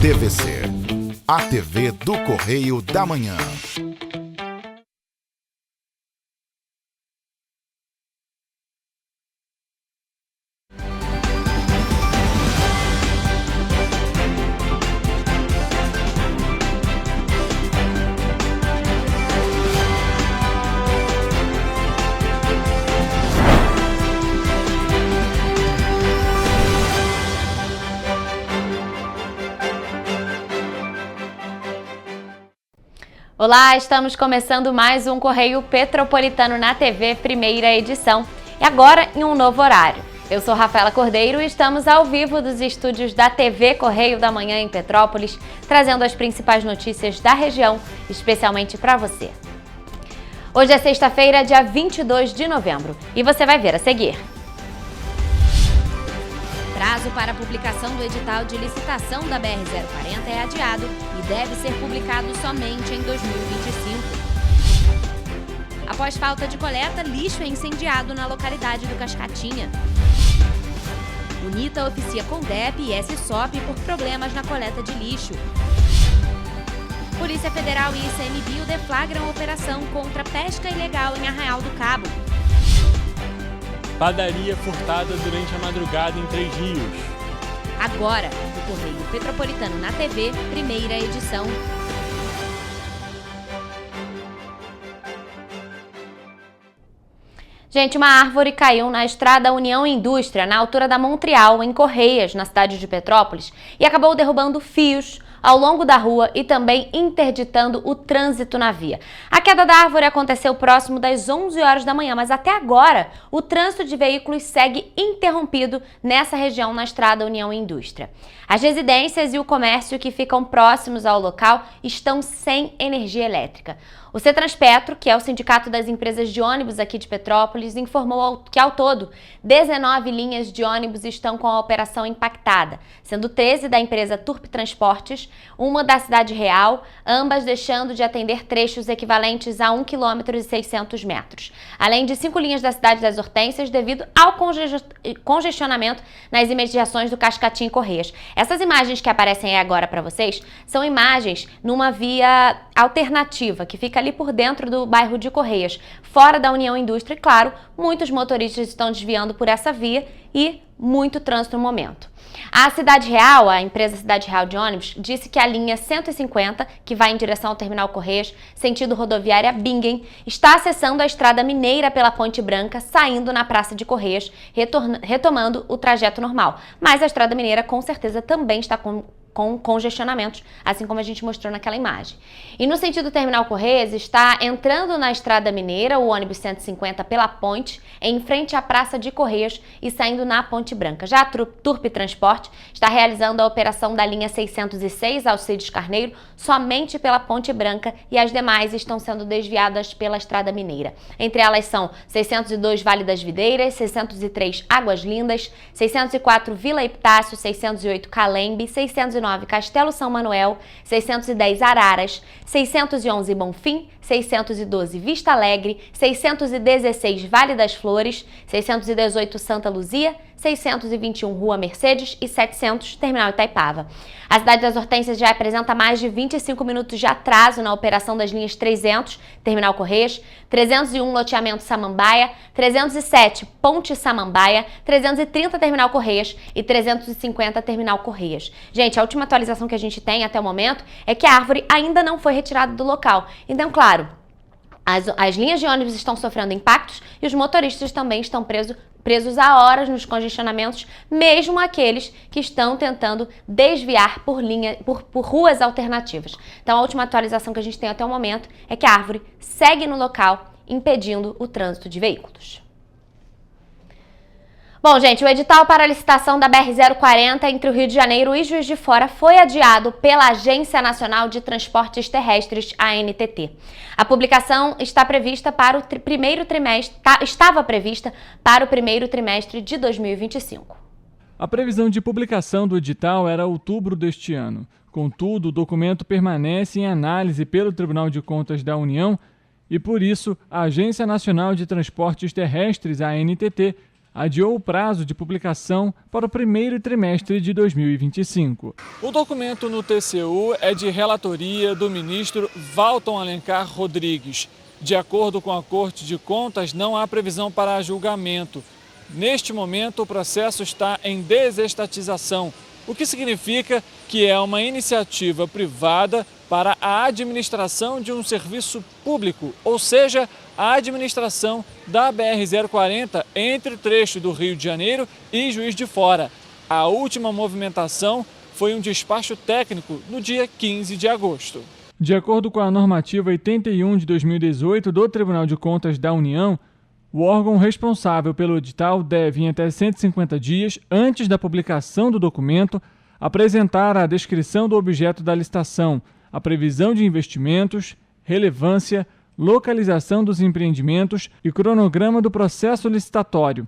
TVC, a TV do Correio da Manhã. Olá, estamos começando mais um Correio Petropolitano na TV, primeira edição, e agora em um novo horário. Eu sou Rafaela Cordeiro e estamos ao vivo dos estúdios da TV Correio da Manhã em Petrópolis, trazendo as principais notícias da região, especialmente para você. Hoje é sexta-feira, dia 22 de novembro, e você vai ver a seguir. Prazo para a publicação do edital de licitação da BR-040 é adiado e deve ser publicado somente em 2025. Após falta de coleta, lixo é incendiado na localidade do Cascatinha. UNITA oficia CONDEP e SSOP por problemas na coleta de lixo. Polícia Federal e ICMBio deflagram operação contra pesca ilegal em Arraial do Cabo. Padaria furtada durante a madrugada em Três Rios. Agora, o Correio Petropolitano na TV, primeira edição. Gente, uma árvore caiu na estrada União Indústria, na altura da Montreal, em Correias, na cidade de Petrópolis, e acabou derrubando fios ao longo da rua e também interditando o trânsito na via. A queda da árvore aconteceu próximo das 11 horas da manhã, mas até agora o trânsito de veículos segue interrompido nessa região na estrada União Indústria. As residências e o comércio que ficam próximos ao local estão sem energia elétrica. O Cetranspetro, que é o sindicato das empresas de ônibus aqui de Petrópolis, informou que ao todo 19 linhas de ônibus estão com a operação impactada, sendo 13 da empresa Turp Transportes, uma da Cidade Real, ambas deixando de atender trechos equivalentes a 1,6 km, além de 5 linhas da Cidade das Hortênsias devido ao congestionamento nas imediações do Cascatinha e Correias. Essas imagens que aparecem aí agora para vocês são imagens numa via alternativa que fica ali por dentro do bairro de Correias, fora da União Indústria, e claro, muitos motoristas estão desviando por essa via e muito trânsito no momento. A Cidade Real, a empresa Cidade Real de ônibus, disse que a linha 150, que vai em direção ao Terminal Correias, sentido rodoviária Bingen, está acessando a Estrada Mineira pela Ponte Branca, saindo na Praça de Correias, retomando o trajeto normal. Mas a Estrada Mineira, com certeza, também está com congestionamentos, assim como a gente mostrou naquela imagem. E no sentido Terminal Correias, está entrando na Estrada Mineira o ônibus 150 pela ponte, em frente à Praça de Correias e saindo na Ponte Branca. Já a Turp Transporte está realizando a operação da linha 606 Alcides Carneiro somente pela Ponte Branca e as demais estão sendo desviadas pela Estrada Mineira. Entre elas são 602 Vale das Videiras, 603 Águas Lindas, 604 Vila Epitácio, 608 Calembe, 609 Castelo São Manuel, 610 Araras, 611 Bonfim, 612 Vista Alegre, 616 Vale das Flores, 618 Santa Luzia, 621 Rua Mercedes e 700 Terminal Itaipava. A Cidade das Hortênsias já apresenta mais de 25 minutos de atraso na operação das linhas 300 Terminal Correias, 301 Loteamento Samambaia, 307 Ponte Samambaia, 330 Terminal Correias e 350 Terminal Correias. Gente, a última atualização que a gente tem até o momento é que a árvore ainda não foi retirada do local. Então, claro, as linhas de ônibus estão sofrendo impactos e os motoristas também estão presos há horas nos congestionamentos, mesmo aqueles que estão tentando desviar por ruas alternativas. Então, a última atualização que a gente tem até o momento é que a árvore segue no local, impedindo o trânsito de veículos. Bom, gente, o edital para a licitação da BR-040 entre o Rio de Janeiro e Juiz de Fora foi adiado pela Agência Nacional de Transportes Terrestres, ANTT. A publicação está prevista para estava prevista para o primeiro trimestre de 2025. A previsão de publicação do edital era outubro deste ano. Contudo, o documento permanece em análise pelo Tribunal de Contas da União e, por isso, a Agência Nacional de Transportes Terrestres, ANTT, adiou o prazo de publicação para o primeiro trimestre de 2025. O documento no TCU é de relatoria do ministro Valton Alencar Rodrigues. De acordo com a Corte de Contas, não há previsão para julgamento. Neste momento, o processo está em desestatização, o que significa que é uma iniciativa privada para a administração de um serviço público, ou seja, a administração da BR-040 entre o trecho do Rio de Janeiro e Juiz de Fora. A última movimentação foi um despacho técnico no dia 15 de agosto. De acordo com a normativa 81 de 2018 do Tribunal de Contas da União, o órgão responsável pelo edital deve, em até 150 dias antes da publicação do documento, apresentar a descrição do objeto da licitação, a previsão de investimentos, relevância, localização dos empreendimentos e cronograma do processo licitatório.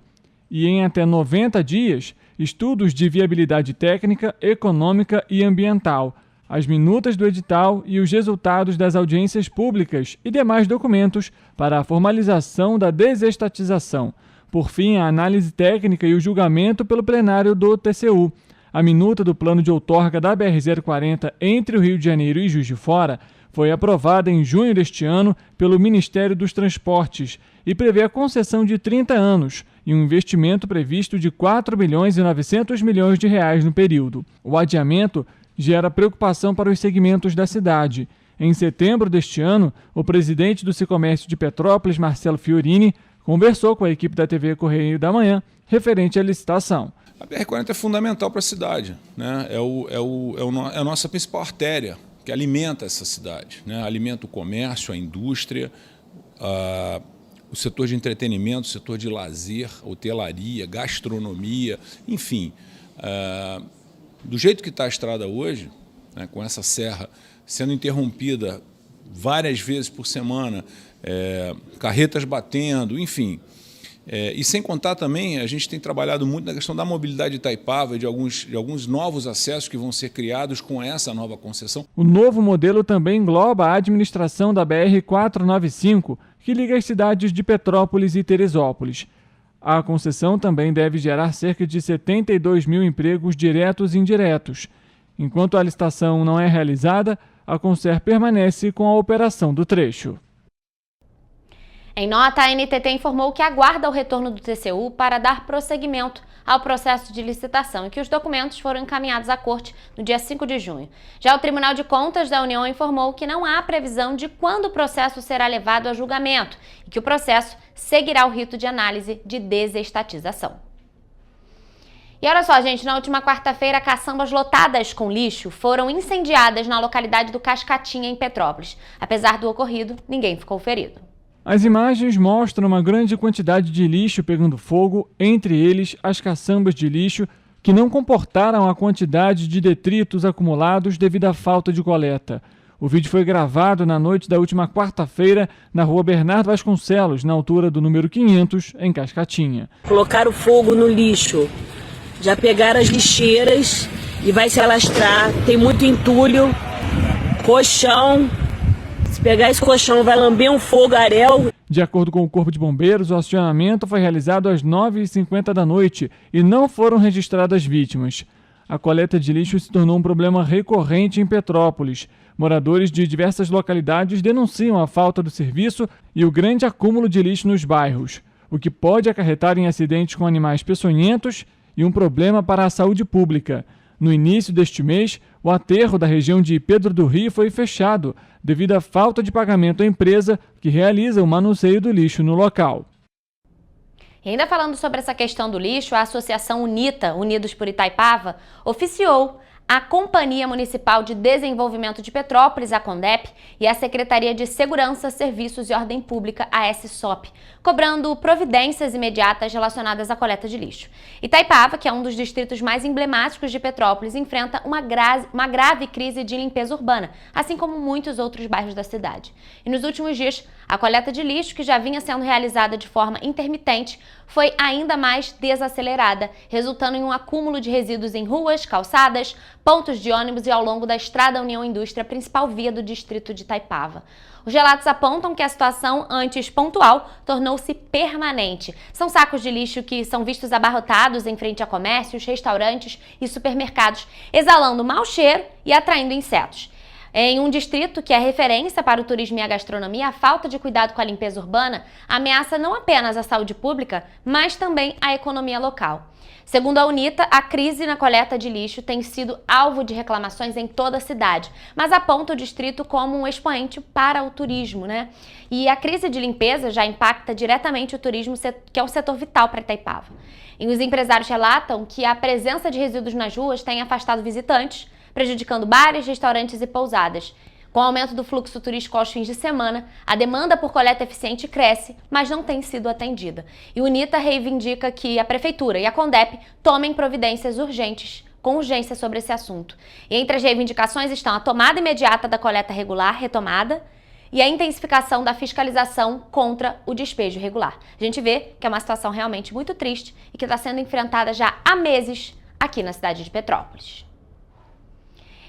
E, em até 90 dias, estudos de viabilidade técnica, econômica e ambiental, as minutas do edital e os resultados das audiências públicas e demais documentos para a formalização da desestatização. Por fim, a análise técnica e o julgamento pelo plenário do TCU. A minuta do plano de outorga da BR-040 entre o Rio de Janeiro e Juiz de Fora foi aprovada em junho deste ano pelo Ministério dos Transportes e prevê a concessão de 30 anos e um investimento previsto de R$ 4.900 milhões no período. O adiamento gera preocupação para os segmentos da cidade. Em setembro deste ano, o presidente do Sicomércio de Petrópolis, Marcelo Fiorini, conversou com a equipe da TV Correio da Manhã referente à licitação. A BR-40 é fundamental para a cidade, né? É a nossa principal artéria que alimenta essa cidade, né? Alimenta o comércio, a indústria, o setor de entretenimento, o setor de lazer, hotelaria, gastronomia, enfim. Do jeito que está a estrada hoje, né, com essa serra sendo interrompida várias vezes por semana, carretas batendo, enfim. E sem contar também, a gente tem trabalhado muito na questão da mobilidade de Itaipava e de alguns novos acessos que vão ser criados com essa nova concessão. O novo modelo também engloba a administração da BR-495, que liga as cidades de Petrópolis e Teresópolis. A concessão também deve gerar cerca de 72 mil empregos diretos e indiretos. Enquanto a licitação não é realizada, a Concer permanece com a operação do trecho. Em nota, a NTT informou que aguarda o retorno do TCU para dar prosseguimento ao processo de licitação e que os documentos foram encaminhados à Corte no dia 5 de junho. Já o Tribunal de Contas da União informou que não há previsão de quando o processo será levado a julgamento e que o processo seguirá o rito de análise de desestatização. E olha só, gente, na última quarta-feira, caçambas lotadas com lixo foram incendiadas na localidade do Cascatinha, em Petrópolis. Apesar do ocorrido, ninguém ficou ferido. As imagens mostram uma grande quantidade de lixo pegando fogo, entre eles as caçambas de lixo, que não comportaram a quantidade de detritos acumulados devido à falta de coleta. O vídeo foi gravado na noite da última quarta-feira na rua Bernardo Vasconcelos, na altura do número 500, em Cascatinha. Colocaram fogo no lixo, já pegaram as lixeiras e vai se alastrar, tem muito entulho, colchão. Se pegar esse colchão, vai lamber um fogaréu. De acordo com o Corpo de Bombeiros, o acionamento foi realizado às 9h50 da noite e não foram registradas vítimas. A coleta de lixo se tornou um problema recorrente em Petrópolis. Moradores de diversas localidades denunciam a falta do serviço e o grande acúmulo de lixo nos bairros, o que pode acarretar em acidentes com animais peçonhentos e um problema para a saúde pública. No início deste mês, o aterro da região de Pedro do Rio foi fechado devido à falta de pagamento à empresa que realiza o manuseio do lixo no local. E ainda falando sobre essa questão do lixo, a Associação UNITA, Unidos por Itaipava, oficiou a Companhia Municipal de Desenvolvimento de Petrópolis, a CONDEP, e a Secretaria de Segurança, Serviços e Ordem Pública, a SSOP, cobrando providências imediatas relacionadas à coleta de lixo. Itaipava, que é um dos distritos mais emblemáticos de Petrópolis, enfrenta uma grave crise de limpeza urbana, assim como muitos outros bairros da cidade. E nos últimos dias, a coleta de lixo, que já vinha sendo realizada de forma intermitente, foi ainda mais desacelerada, resultando em um acúmulo de resíduos em ruas, calçadas, pontos de ônibus e ao longo da Estrada União Indústria, principal via do distrito de Itaipava. Os relatos apontam que a situação, antes pontual, tornou-se permanente. São sacos de lixo que são vistos abarrotados em frente a comércios, restaurantes e supermercados, exalando mau cheiro e atraindo insetos. Em um distrito que é referência para o turismo e a gastronomia, a falta de cuidado com a limpeza urbana ameaça não apenas a saúde pública, mas também a economia local. Segundo a UNITA, a crise na coleta de lixo tem sido alvo de reclamações em toda a cidade, mas aponta o distrito como um expoente para o turismo, E a crise de limpeza já impacta diretamente o turismo, que é um setor vital para Itaipava. E os empresários relatam que a presença de resíduos nas ruas tem afastado visitantes, prejudicando bares, restaurantes e pousadas. Com o aumento do fluxo turístico aos fins de semana, a demanda por coleta eficiente cresce, mas não tem sido atendida. E o UNITA reivindica que a Prefeitura e a CONDEP tomem providências com urgência sobre esse assunto. E entre as reivindicações estão a tomada imediata da coleta regular retomada e a intensificação da fiscalização contra o despejo irregular. A gente vê que é uma situação realmente muito triste e que está sendo enfrentada já há meses aqui na cidade de Petrópolis.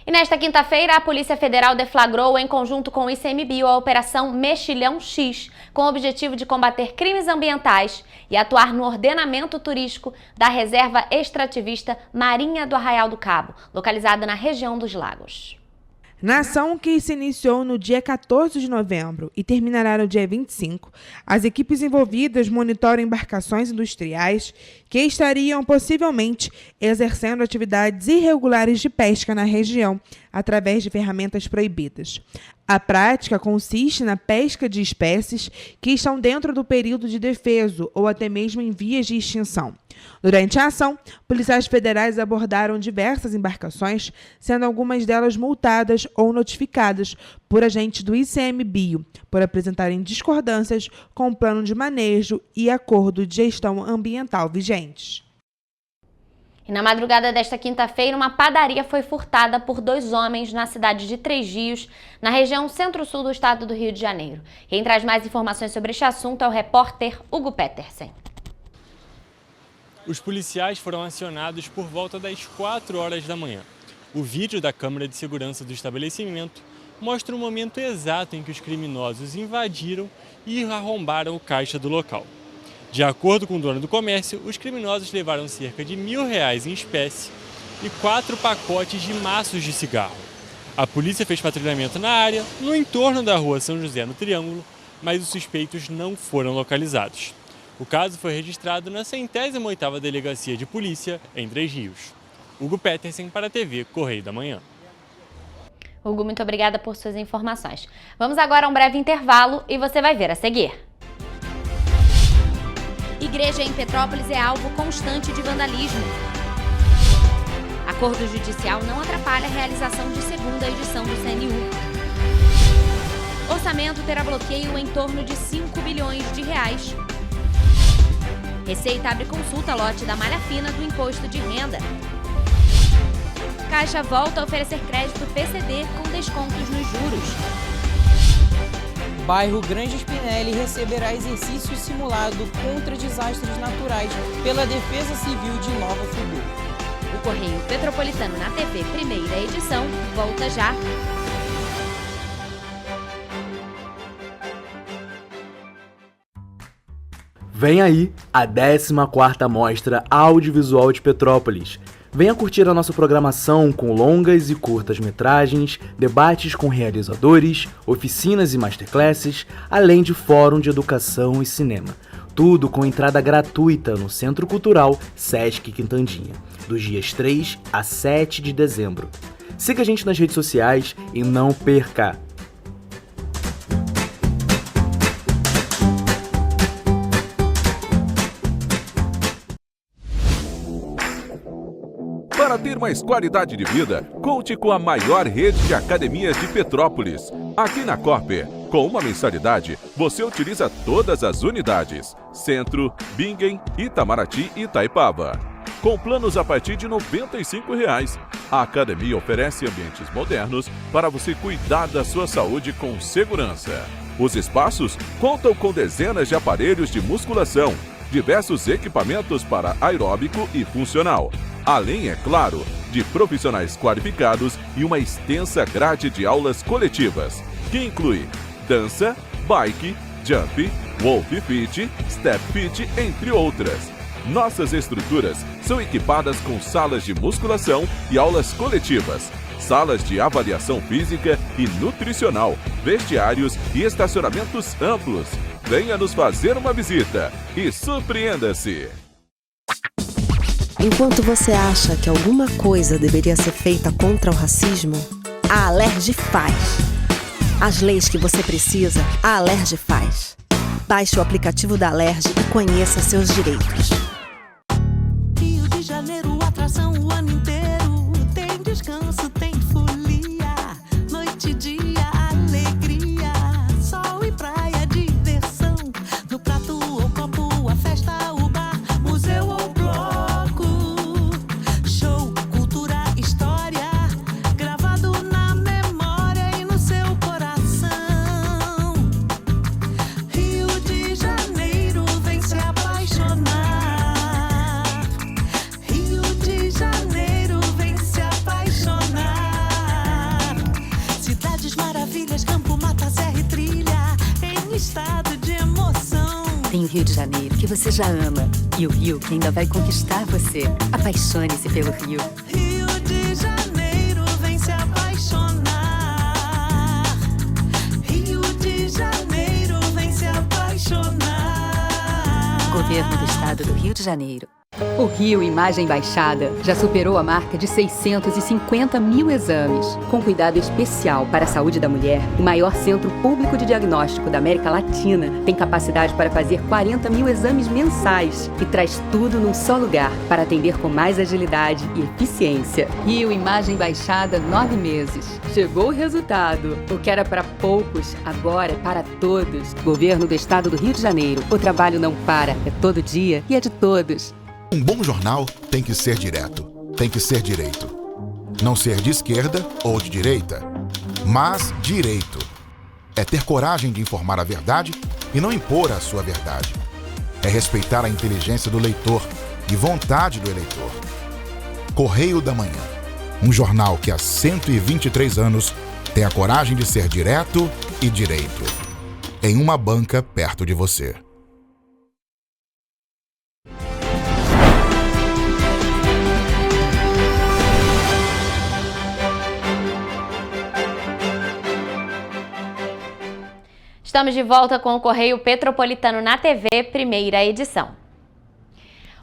E nesta quinta-feira, a Polícia Federal deflagrou, em conjunto com o ICMBio, a Operação Mexilhão X, com o objetivo de combater crimes ambientais e atuar no ordenamento turístico da Reserva Extrativista Marinha do Arraial do Cabo, localizada na região dos Lagos. Na ação, que se iniciou no dia 14 de novembro e terminará no dia 25, as equipes envolvidas monitoram embarcações industriais que estariam possivelmente exercendo atividades irregulares de pesca na região, através de ferramentas proibidas. A prática consiste na pesca de espécies que estão dentro do período de defeso ou até mesmo em vias de extinção. Durante a ação, policiais federais abordaram diversas embarcações, sendo algumas delas multadas ou notificadas por agentes do ICMBio por apresentarem discordâncias com o plano de manejo e acordo de gestão ambiental vigentes. E na madrugada desta quinta-feira, uma padaria foi furtada por 2 homens na cidade de Três Rios, na região centro-sul do estado do Rio de Janeiro. Quem traz mais informações sobre este assunto é o repórter Hugo Petersen. Os policiais foram acionados por volta das 4 horas da manhã. O vídeo da câmera de segurança do estabelecimento mostra o momento exato em que os criminosos invadiram e arrombaram o caixa do local. De acordo com o dono do comércio, os criminosos levaram cerca de R$1.000 em espécie e 4 pacotes de maços de cigarro. A polícia fez patrulhamento na área, no entorno da rua São José, no Triângulo, mas os suspeitos não foram localizados. O caso foi registrado na 108ª Delegacia de Polícia, em Três Rios. Hugo Petersen para a TV Correio da Manhã. Hugo, muito obrigada por suas informações. Vamos agora a um breve intervalo e você vai ver a seguir. Igreja em Petrópolis é alvo constante de vandalismo. Acordo judicial não atrapalha a realização de segunda edição do CNU. Orçamento terá bloqueio em torno de R$5 bilhões. Receita abre consulta lote da malha fina do imposto de renda. Caixa volta a oferecer crédito PCD com descontos nos juros. Bairro Grande Spinelli receberá exercício simulado contra desastres naturais pela Defesa Civil de Nova Friburgo. O Correio Petropolitano na TV, primeira edição, volta já. Vem aí a 14ª Mostra Audiovisual de Petrópolis. Venha curtir a nossa programação com longas e curtas metragens, debates com realizadores, oficinas e masterclasses, além de fórum de educação e cinema. Tudo com entrada gratuita no Centro Cultural Sesc Quintandinha, dos dias 3 a 7 de dezembro. Siga a gente nas redes sociais e não perca! Para ter mais qualidade de vida, conte com a maior rede de academias de Petrópolis. Aqui na Corper, com uma mensalidade, você utiliza todas as unidades: Centro, Bingen, Itamaraty e Itaipava. Com planos a partir de R$ 95,00. A academia oferece ambientes modernos para você cuidar da sua saúde com segurança. Os espaços contam com dezenas de aparelhos de musculação, diversos equipamentos para aeróbico e funcional. Além, é claro, de profissionais qualificados e uma extensa grade de aulas coletivas, que inclui dança, bike, jump, wolf fit, step fit, entre outras. Nossas estruturas são equipadas com salas de musculação e aulas coletivas, salas de avaliação física e nutricional, vestiários e estacionamentos amplos. Venha nos fazer uma visita e surpreenda-se! Enquanto você acha que alguma coisa deveria ser feita contra o racismo, a Alerj faz. As leis que você precisa, a Alerj faz. Baixe o aplicativo da Alerj e conheça seus direitos. Rio de Janeiro, atração o ano inteiro. Tem descanso, tem folia. Noite e dia, alegria. Sol e praia, diversão. No prato ou copo, a festa, o bar, museu ou bloco. Show, cultura, história. Gravado na memória e no seu coração. Rio de Janeiro, vem se apaixonar. Rio de Janeiro, vem se apaixonar. Cidades maravilhas, campo, mata, serra e trilha, em estado de emoção. Tem o Rio de Janeiro, que você já ama, e o Rio, que ainda vai conquistar você. Apaixone-se pelo Rio. Rio de Janeiro, vem se apaixonar. Rio de Janeiro, vem se apaixonar. Governo do Estado do Rio de Janeiro. O Rio Imagem Baixada já superou a marca de 650 mil exames. Com cuidado especial para a saúde da mulher, o maior centro público de diagnóstico da América Latina tem capacidade para fazer 40 mil exames mensais e traz tudo num só lugar para atender com mais agilidade e eficiência. Rio Imagem Baixada, 9 meses. Chegou o resultado. O que era para poucos, agora é para todos. Governo do Estado do Rio de Janeiro. O trabalho não para, é todo dia e é de todos. Um bom jornal tem que ser direto, tem que ser direito. Não ser de esquerda ou de direita, mas direito. É ter coragem de informar a verdade e não impor a sua verdade. É respeitar a inteligência do leitor e vontade do eleitor. Correio da Manhã, um jornal que há 123 anos tem a coragem de ser direto e direito. Em uma banca perto de você. Estamos de volta com o Correio Petropolitano na TV, primeira edição.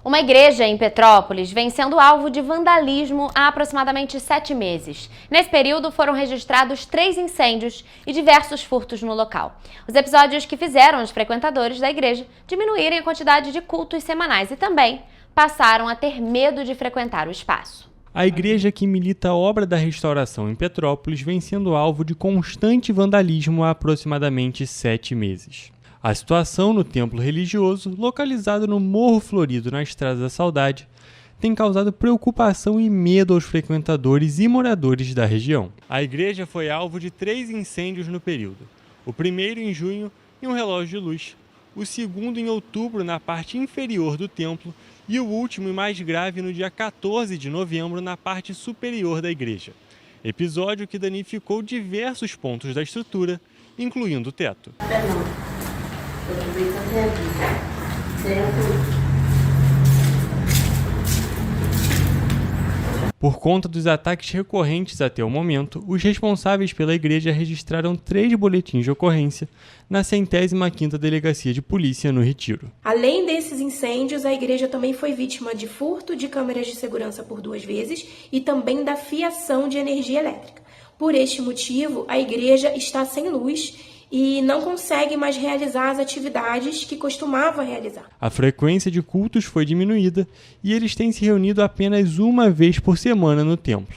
Uma igreja em Petrópolis vem sendo alvo de vandalismo há aproximadamente 7 meses. Nesse período foram registrados 3 incêndios e diversos furtos no local. Os episódios que fizeram os frequentadores da igreja diminuírem a quantidade de cultos semanais e também passaram a ter medo de frequentar o espaço. A igreja que milita a obra da restauração em Petrópolis vem sendo alvo de constante vandalismo há aproximadamente 7 meses. A situação no templo religioso, localizado no Morro Florido, na Estrada da Saudade, tem causado preocupação e medo aos frequentadores e moradores da região. A igreja foi alvo de 3 incêndios no período. O primeiro em junho em um relógio de luz, o segundo em outubro na parte inferior do templo e o último e mais grave no dia 14 de novembro na parte superior da igreja. Episódio que danificou diversos pontos da estrutura, incluindo o teto. Por conta dos ataques recorrentes até o momento, os responsáveis pela igreja registraram 3 boletins de ocorrência na 105ª Delegacia de Polícia no Retiro. Além desses incêndios, a igreja também foi vítima de furto de câmeras de segurança por 2 vezes e também da fiação de energia elétrica. Por este motivo, a igreja está sem luz e não consegue mais realizar as atividades que costumava realizar. A frequência de cultos foi diminuída e eles têm se reunido apenas uma vez por semana no templo.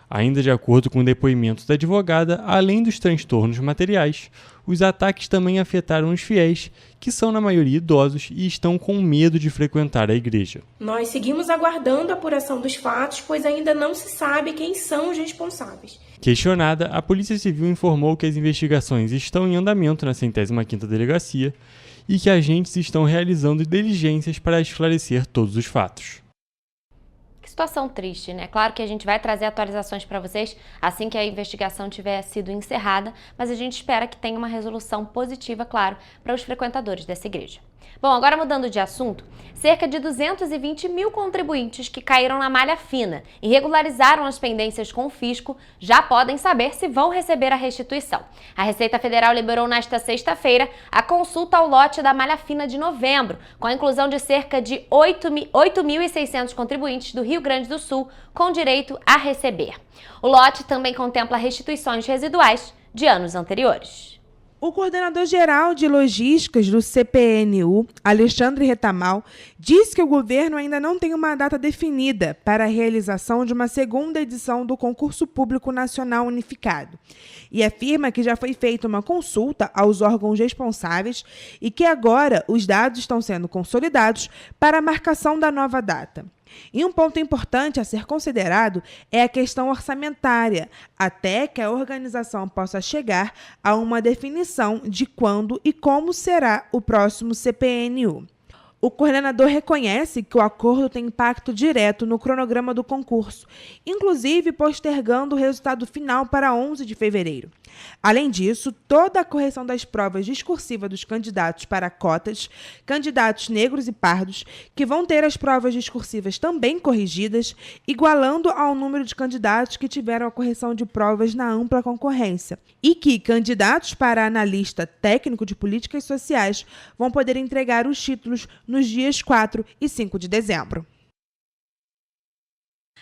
Ainda de acordo com o depoimento da advogada, além dos transtornos materiais, os ataques também afetaram os fiéis, que são na maioria idosos e estão com medo de frequentar a igreja. Nós seguimos aguardando a apuração dos fatos, pois ainda não se sabe quem são os responsáveis. Questionada, a Polícia Civil informou que as investigações estão em andamento na 105ª Delegacia e que agentes estão realizando diligências para esclarecer todos os fatos. Que situação triste, né? Claro que a gente vai trazer atualizações para vocês assim que a investigação tiver sido encerrada, mas a gente espera que tenha uma resolução positiva, claro, para os frequentadores dessa igreja. Bom, agora mudando de assunto, cerca de 220 mil contribuintes que caíram na malha fina e regularizaram as pendências com o fisco já podem saber se vão receber a restituição. A Receita Federal liberou nesta sexta-feira a consulta ao lote da malha fina de novembro, com a inclusão de cerca de 8.600 contribuintes do Rio Grande do Sul com direito a receber. O lote também contempla restituições residuais de anos anteriores. O coordenador-geral de logísticas do CPNU, Alexandre Retamal, disse que o governo ainda não tem uma data definida para a realização de uma segunda edição do Concurso Público Nacional Unificado e afirma que já foi feita uma consulta aos órgãos responsáveis e que agora os dados estão sendo consolidados para a marcação da nova data. E um ponto importante a ser considerado é a questão orçamentária, até que a organização possa chegar a uma definição de quando e como será o próximo CPNU. O coordenador reconhece que o acordo tem impacto direto no cronograma do concurso, inclusive postergando o resultado final para 11 de fevereiro. Além disso, toda a correção das provas discursivas dos candidatos para cotas, candidatos negros e pardos, que vão ter as provas discursivas também corrigidas, igualando ao número de candidatos que tiveram a correção de provas na ampla concorrência, e que candidatos para analista técnico de políticas sociais vão poder entregar os títulos nos dias 4 e 5 de dezembro.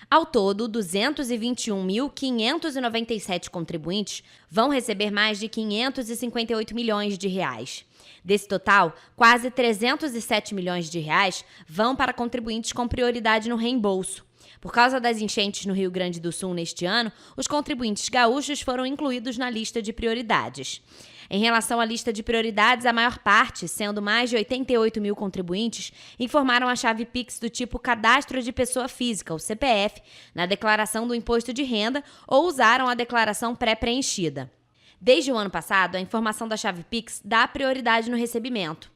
Ao todo, 221.597 contribuintes vão receber mais de 558 milhões de reais. Desse total, quase 307 milhões de reais vão para contribuintes com prioridade no reembolso. Por causa das enchentes no Rio Grande do Sul neste ano, os contribuintes gaúchos foram incluídos na lista de prioridades. Em relação à lista de prioridades, a maior parte, sendo mais de 88 mil contribuintes, informaram a chave Pix do tipo Cadastro de Pessoa Física, o CPF, na declaração do imposto de renda ou usaram a declaração pré-preenchida. Desde o ano passado, a informação da chave Pix dá prioridade no recebimento.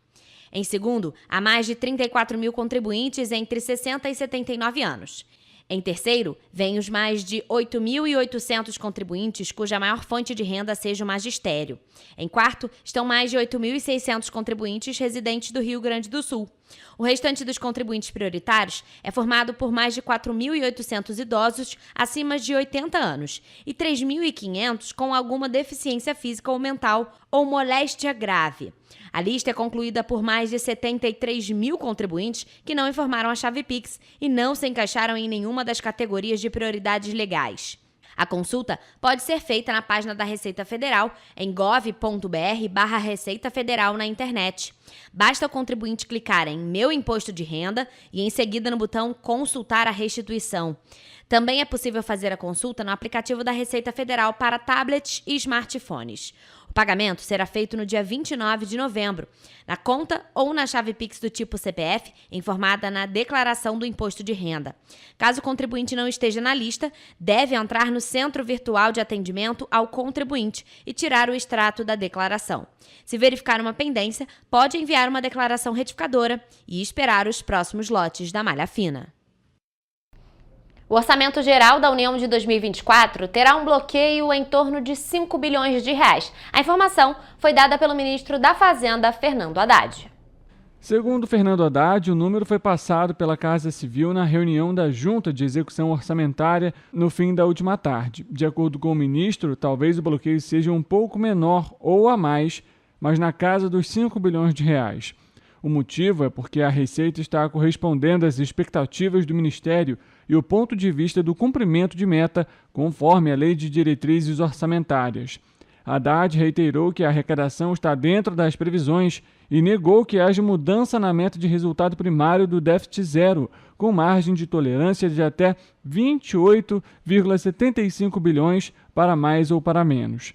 Em segundo, há mais de 34 mil contribuintes entre 60 e 79 anos. Em terceiro, vêm os mais de 8.800 contribuintes cuja maior fonte de renda seja o magistério. Em quarto, estão mais de 8.600 contribuintes residentes do Rio Grande do Sul. O restante dos contribuintes prioritários é formado por mais de 4.800 idosos acima de 80 anos e 3.500 com alguma deficiência física ou mental ou moléstia grave. A lista é concluída por mais de 73 mil contribuintes que não informaram a chave Pix e não se encaixaram em nenhuma das categorias de prioridades legais. A consulta pode ser feita na página da Receita Federal em gov.br/Receita Federal na internet. Basta o contribuinte clicar em Meu Imposto de Renda e em seguida no botão Consultar a Restituição. Também é possível fazer a consulta no aplicativo da Receita Federal para tablets e smartphones. O pagamento será feito no dia 29 de novembro, na conta ou na chave Pix do tipo CPF, informada na declaração do imposto de renda. Caso o contribuinte não esteja na lista, deve entrar no Centro Virtual de Atendimento ao Contribuinte e tirar o extrato da declaração. Se verificar uma pendência, pode enviar uma declaração retificadora e esperar os próximos lotes da malha fina. O Orçamento Geral da União de 2024 terá um bloqueio em torno de 5 bilhões de reais. A informação foi dada pelo ministro da Fazenda, Fernando Haddad. Segundo Fernando Haddad, o número foi passado pela Casa Civil na reunião da Junta de Execução Orçamentária no fim da última tarde. De acordo com o ministro, talvez o bloqueio seja um pouco menor ou a mais, mas na casa dos 5 bilhões de reais. O motivo é porque a Receita está correspondendo às expectativas do Ministério e o ponto de vista do cumprimento de meta, conforme a Lei de Diretrizes Orçamentárias. Haddad reiterou que a arrecadação está dentro das previsões e negou que haja mudança na meta de resultado primário do déficit zero, com margem de tolerância de até 28,75 bilhões para mais ou para menos.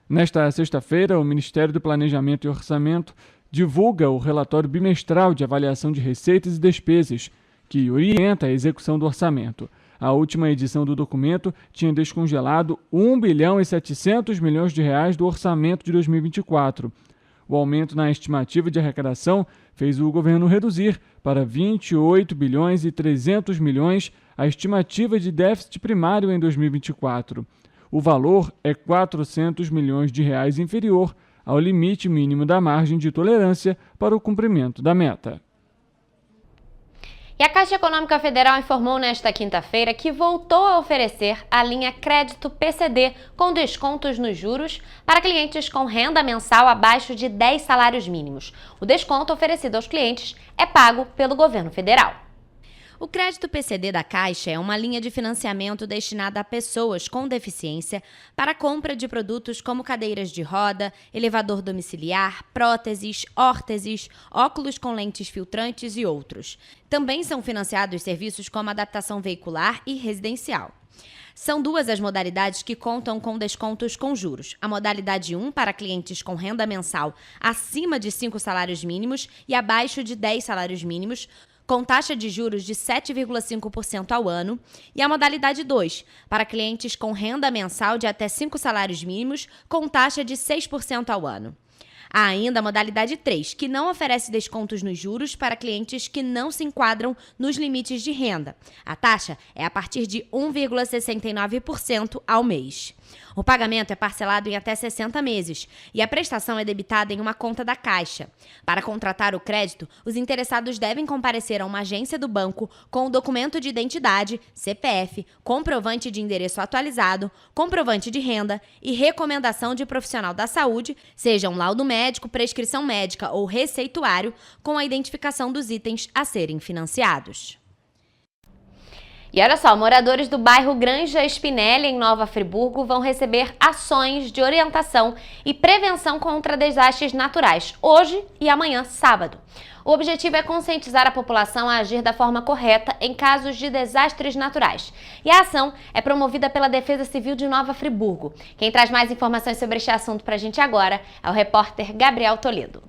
Nesta sexta-feira, o Ministério do Planejamento e Orçamento divulga o relatório bimestral de avaliação de receitas e despesas, que orienta a execução do orçamento. A última edição do documento tinha descongelado 1 bilhão e 700 milhões de reais do orçamento de 2024. O aumento na estimativa de arrecadação fez o governo reduzir para 28 bilhões e 300 milhões a estimativa de déficit primário em 2024. O valor é 400 milhões de reais inferior ao limite mínimo da margem de tolerância para o cumprimento da meta. E a Caixa Econômica Federal informou nesta quinta-feira que voltou a oferecer a linha Crédito PCD com descontos nos juros para clientes com renda mensal abaixo de 10 salários mínimos. O desconto oferecido aos clientes é pago pelo governo federal. O crédito PCD da Caixa é uma linha de financiamento destinada a pessoas com deficiência para a compra de produtos como cadeiras de roda, elevador domiciliar, próteses, órteses, óculos com lentes filtrantes e outros. Também são financiados serviços como adaptação veicular e residencial. São duas as modalidades que contam com descontos com juros. A modalidade 1 para clientes com renda mensal acima de 5 salários mínimos e abaixo de 10 salários mínimos, com taxa de juros de 7,5% ao ano, e a modalidade 2, para clientes com renda mensal de até 5 salários mínimos, com taxa de 6% ao ano. Há ainda a modalidade 3, que não oferece descontos nos juros para clientes que não se enquadram nos limites de renda. A taxa é a partir de 1,69% ao mês. O pagamento é parcelado em até 60 meses e a prestação é debitada em uma conta da Caixa. Para contratar o crédito, os interessados devem comparecer a uma agência do banco com o documento de identidade, CPF, comprovante de endereço atualizado, comprovante de renda e recomendação de profissional da saúde, seja um laudo médico, prescrição médica ou receituário, com a identificação dos itens a serem financiados. E olha só, moradores do bairro Granja Spinelli, em Nova Friburgo, vão receber ações de orientação e prevenção contra desastres naturais, hoje e amanhã, sábado. O objetivo é conscientizar a população a agir da forma correta em casos de desastres naturais. E a ação é promovida pela Defesa Civil de Nova Friburgo. Quem traz mais informações sobre este assunto para a gente agora é o repórter Gabriel Toledo.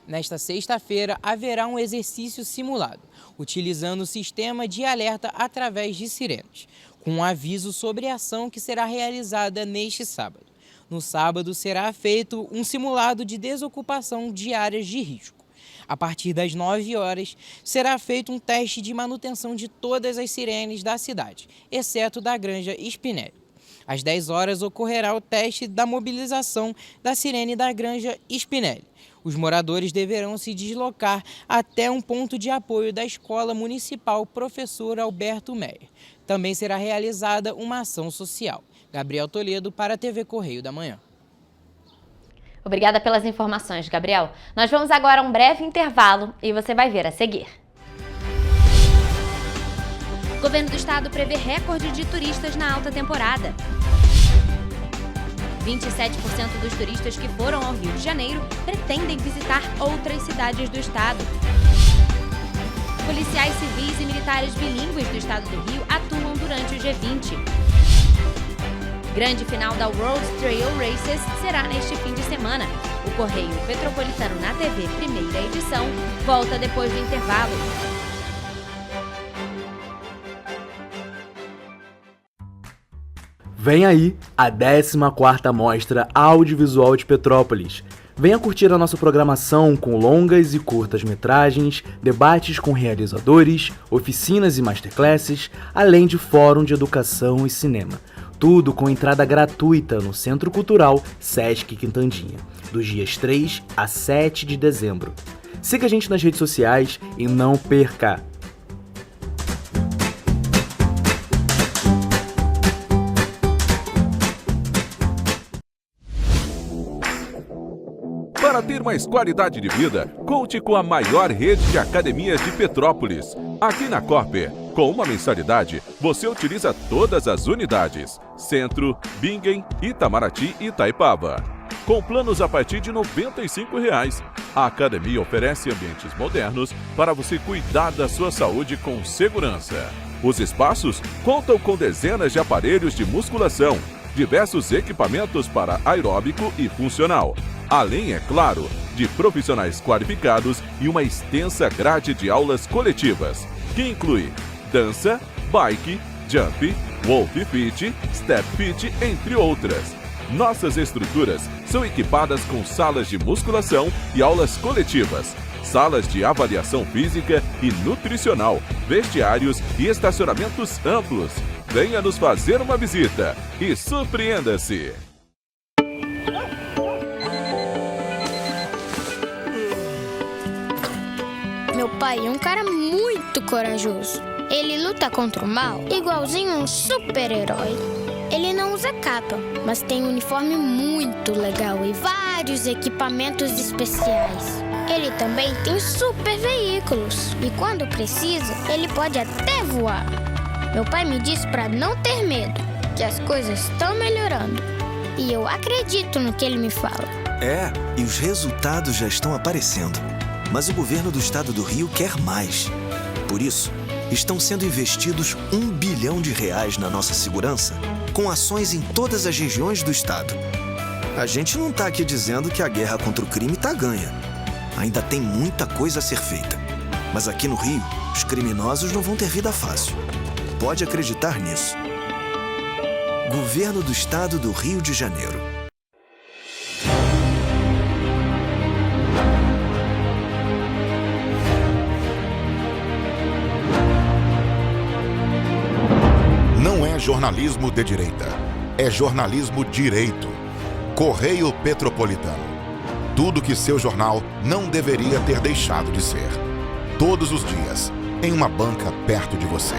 Nesta sexta-feira, haverá um exercício simulado, utilizando o sistema de alerta através de sirenes, com um aviso sobre a ação que será realizada neste sábado. No sábado, será feito um simulado de desocupação de áreas de risco. A partir das 9 horas, será feito um teste de manutenção de todas as sirenes da cidade, exceto da Granja Spinelli. Às 10 horas, ocorrerá o teste da mobilização da sirene da Granja Spinelli. Os moradores deverão se deslocar até um ponto de apoio da Escola Municipal Professor Alberto Meyer. Também será realizada uma ação social. Gabriel Toledo para a TV Correio da Manhã. Obrigada pelas informações, Gabriel. Nós vamos agora a um breve intervalo e você vai ver a seguir. O governo do estado prevê recorde de turistas na alta temporada. 27% dos turistas que foram ao Rio de Janeiro pretendem visitar outras cidades do estado. Policiais civis e militares bilíngues do estado do Rio atuam durante o G20. Grande final da World Trail Races será neste fim de semana. O Correio Petropolitano na TV, primeira edição, volta depois do intervalo. Vem aí a 14ª Mostra Audiovisual de Petrópolis. Venha curtir a nossa programação com longas e curtas metragens, debates com realizadores, oficinas e masterclasses, além de fórum de educação e cinema. Tudo com entrada gratuita no Centro Cultural Sesc Quintandinha, dos dias 3 a 7 de dezembro. Siga a gente nas redes sociais e não perca! Para ter mais qualidade de vida, conte com a maior rede de academias de Petrópolis. Aqui na Corper, com uma mensalidade, você utiliza todas as unidades: Centro, Bingen, Itamaraty e Itaipava. Com planos a partir de R$ 95,00. A academia oferece ambientes modernos para você cuidar da sua saúde com segurança. Os espaços contam com dezenas de aparelhos de musculação, diversos equipamentos para aeróbico e funcional, além, é claro, de profissionais qualificados e uma extensa grade de aulas coletivas, que inclui dança, bike, jump, wolf fit, step fit, entre outras. Nossas estruturas são equipadas com salas de musculação e aulas coletivas, salas de avaliação física e nutricional, vestiários e estacionamentos amplos. Venha nos fazer uma visita e surpreenda-se! Meu pai é um cara muito corajoso. Ele luta contra o mal igualzinho um super-herói. Ele não usa capa, mas tem um uniforme muito legal e vários equipamentos especiais. Ele também tem super veículos e quando precisa, ele pode até voar. Meu pai me disse para não ter medo, que as coisas estão melhorando. E eu acredito no que ele me fala. É, e os resultados já estão aparecendo. Mas o governo do estado do Rio quer mais. Por isso, estão sendo investidos R$1 bilhão na nossa segurança, com ações em todas as regiões do estado. A gente não está aqui dizendo que a guerra contra o crime está ganha. Ainda tem muita coisa a ser feita. Mas aqui no Rio, os criminosos não vão ter vida fácil. Pode acreditar nisso. Governo do Estado do Rio de Janeiro. Não é jornalismo de direita, é jornalismo direito. Correio Petropolitano. Tudo que seu jornal não deveria ter deixado de ser. Todos os dias, em uma banca perto de você.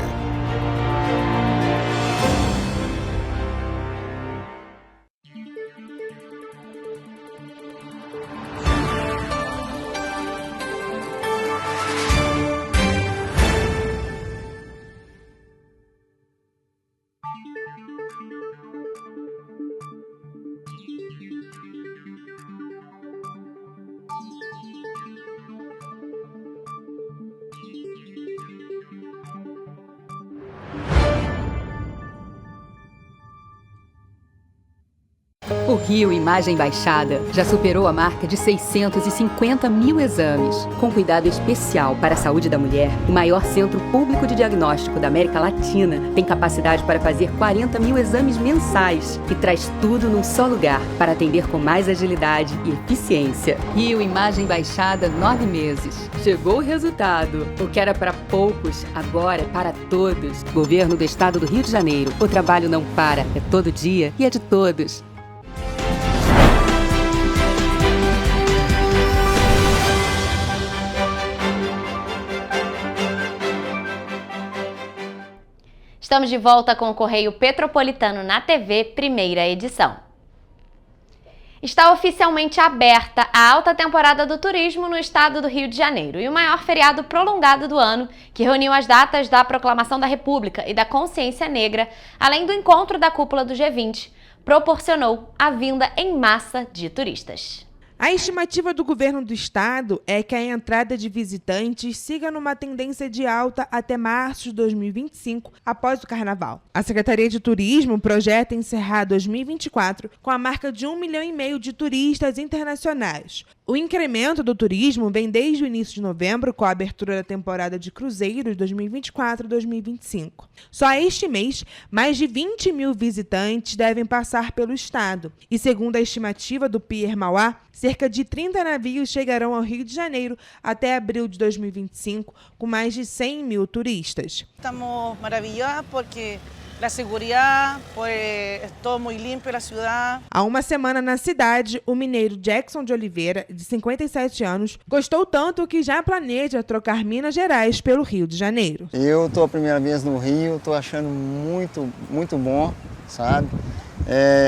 O Rio Imagem Baixada já superou a marca de 650 mil exames. Com cuidado especial para a saúde da mulher, o maior centro público de diagnóstico da América Latina tem capacidade para fazer 40 mil exames mensais e traz tudo num só lugar para atender com mais agilidade e eficiência. Rio Imagem Baixada, 9 meses. Chegou o resultado. O que era para poucos, agora é para todos. Governo do Estado do Rio de Janeiro. O trabalho não para, é todo dia e é de todos. Estamos de volta com o Correio Petropolitano na TV, primeira edição. Está oficialmente aberta a alta temporada do turismo no estado do Rio de Janeiro e o maior feriado prolongado do ano, que reuniu as datas da Proclamação da República e da Consciência Negra, além do encontro da cúpula do G20, proporcionou a vinda em massa de turistas. A estimativa do governo do estado é que a entrada de visitantes siga numa tendência de alta até março de 2025, após o carnaval. A Secretaria de Turismo projeta encerrar 2024 com a marca de 1,5 milhão de turistas internacionais. O incremento do turismo vem desde o início de novembro, com a abertura da temporada de cruzeiros 2024-2025. Só este mês, mais de 20 mil visitantes devem passar pelo estado. E segundo a estimativa do Pier Mauá, cerca de 30 navios chegarão ao Rio de Janeiro até abril de 2025, com mais de 100 mil turistas. Estamos maravilhados porque a segurança, é todo muito limpo na cidade. Há uma semana na cidade, o mineiro Jackson de Oliveira, de 57 anos, gostou tanto que já planeja trocar Minas Gerais pelo Rio de Janeiro. Eu estou a primeira vez no Rio, estou achando muito bom, sabe?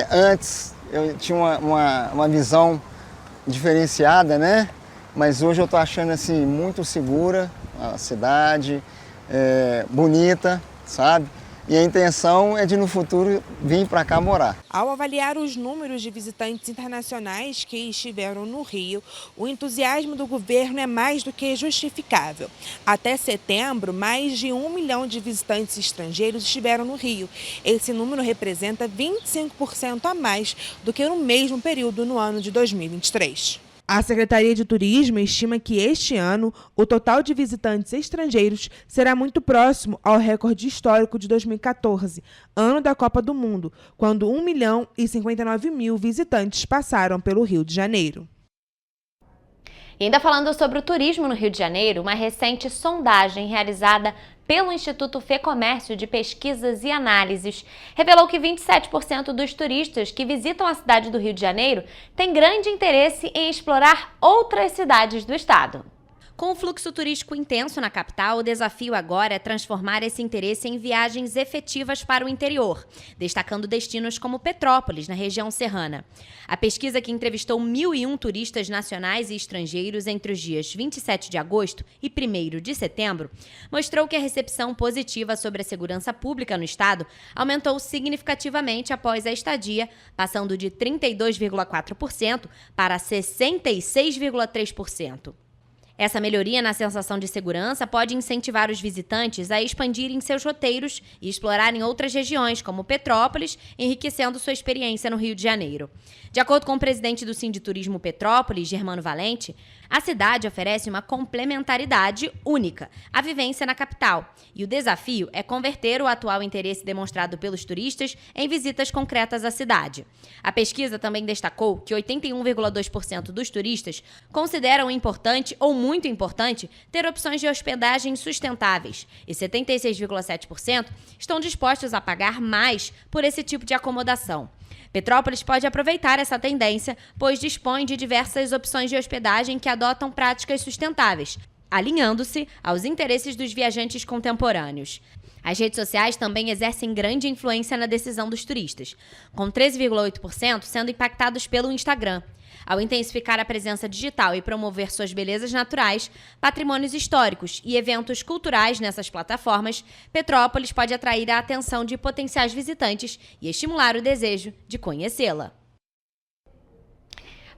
Antes eu tinha uma visão diferenciada, né? Mas hoje eu estou achando assim muito segura a cidade, bonita, sabe? E a intenção é de no futuro vir para cá morar. Ao avaliar os números de visitantes internacionais que estiveram no Rio, o entusiasmo do governo é mais do que justificável. Até setembro, mais de 1 milhão de visitantes estrangeiros estiveram no Rio. Esse número representa 25% a mais do que no mesmo período no ano de 2023. A Secretaria de Turismo estima que este ano o total de visitantes estrangeiros será muito próximo ao recorde histórico de 2014, ano da Copa do Mundo, quando 1.059.000 visitantes passaram pelo Rio de Janeiro. E ainda falando sobre o turismo no Rio de Janeiro, uma recente sondagem realizada pelo Instituto FEComércio de Pesquisas e Análises revelou que 27% dos turistas que visitam a cidade do Rio de Janeiro têm grande interesse em explorar outras cidades do estado. Com o fluxo turístico intenso na capital, o desafio agora é transformar esse interesse em viagens efetivas para o interior, destacando destinos como Petrópolis, na região serrana. A pesquisa, que entrevistou 1.001 turistas nacionais e estrangeiros entre os dias 27 de agosto e 1º de setembro, mostrou que a recepção positiva sobre a segurança pública no estado aumentou significativamente após a estadia, passando de 32,4% para 66,3%. Essa melhoria na sensação de segurança pode incentivar os visitantes a expandirem seus roteiros e explorarem outras regiões, como Petrópolis, enriquecendo sua experiência no Rio de Janeiro. De acordo com o presidente do Sinditurismo Petrópolis, Germano Valente, a cidade oferece uma complementaridade única à vivência na capital, e o desafio é converter o atual interesse demonstrado pelos turistas em visitas concretas à cidade. A pesquisa também destacou que 81,2% dos turistas consideram importante ou muito importante ter opções de hospedagem sustentáveis, e 76,7% estão dispostos a pagar mais por esse tipo de acomodação. Petrópolis pode aproveitar essa tendência, pois dispõe de diversas opções de hospedagem que adotam práticas sustentáveis, alinhando-se aos interesses dos viajantes contemporâneos. As redes sociais também exercem grande influência na decisão dos turistas, com 13,8% sendo impactados pelo Instagram. Ao intensificar a presença digital e promover suas belezas naturais, patrimônios históricos e eventos culturais nessas plataformas, Petrópolis pode atrair a atenção de potenciais visitantes e estimular o desejo de conhecê-la.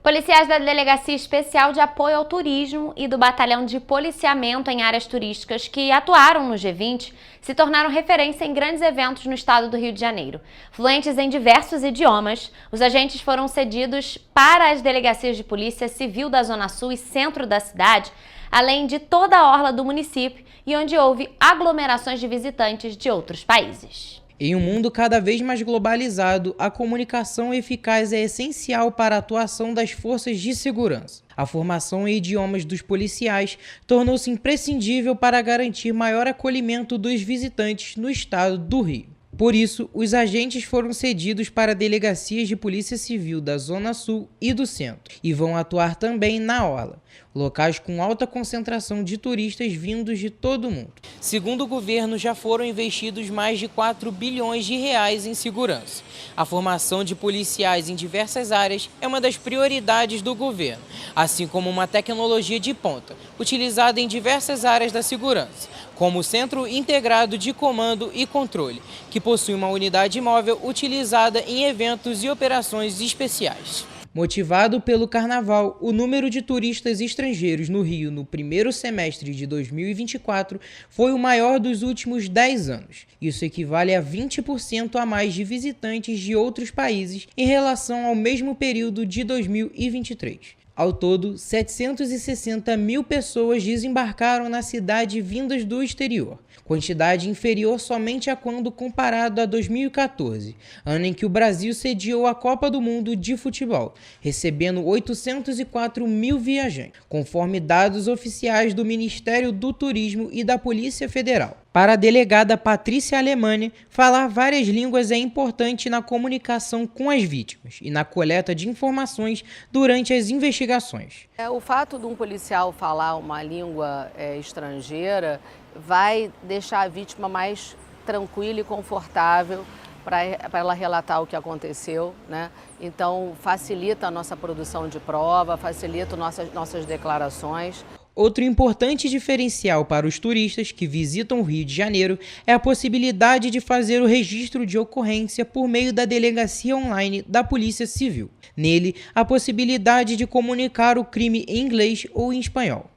Policiais da Delegacia Especial de Apoio ao Turismo e do Batalhão de Policiamento em Áreas Turísticas, que atuaram no G20, se tornaram referência em grandes eventos no estado do Rio de Janeiro. Fluentes em diversos idiomas, os agentes foram cedidos para as delegacias de polícia civil da Zona Sul e centro da cidade, além de toda a orla do município e onde houve aglomerações de visitantes de outros países. Em um mundo cada vez mais globalizado, a comunicação eficaz é essencial para a atuação das forças de segurança. A formação em idiomas dos policiais tornou-se imprescindível para garantir maior acolhimento dos visitantes no estado do Rio. Por isso, os agentes foram cedidos para delegacias de polícia civil da Zona Sul e do Centro, e vão atuar também na orla, locais com alta concentração de turistas vindos de todo o mundo. Segundo o governo, já foram investidos mais de 4 bilhões de reais em segurança. A formação de policiais em diversas áreas é uma das prioridades do governo, assim como uma tecnologia de ponta, utilizada em diversas áreas da segurança, como o Centro Integrado de Comando e Controle, que possui uma unidade móvel utilizada em eventos e operações especiais. Motivado pelo Carnaval, o número de turistas estrangeiros no Rio no primeiro semestre de 2024 foi o maior dos últimos 10 anos. Isso equivale a 20% a mais de visitantes de outros países em relação ao mesmo período de 2023. Ao todo, 760 mil pessoas desembarcaram na cidade vindas do exterior, quantidade inferior somente a quando comparado a 2014, ano em que o Brasil sediou a Copa do Mundo de Futebol, recebendo 804 mil viajantes, conforme dados oficiais do Ministério do Turismo e da Polícia Federal. Para a delegada Patrícia Alemani, falar várias línguas é importante na comunicação com as vítimas e na coleta de informações durante as investigações. O fato de um policial falar uma língua estrangeira vai deixar a vítima mais tranquila e confortável para ela relatar o que aconteceu, né? Então facilita a nossa produção de prova, facilita nossas declarações. Outro importante diferencial para os turistas que visitam o Rio de Janeiro é a possibilidade de fazer o registro de ocorrência por meio da delegacia online da Polícia Civil. Nele, a possibilidade de comunicar o crime em inglês ou em espanhol.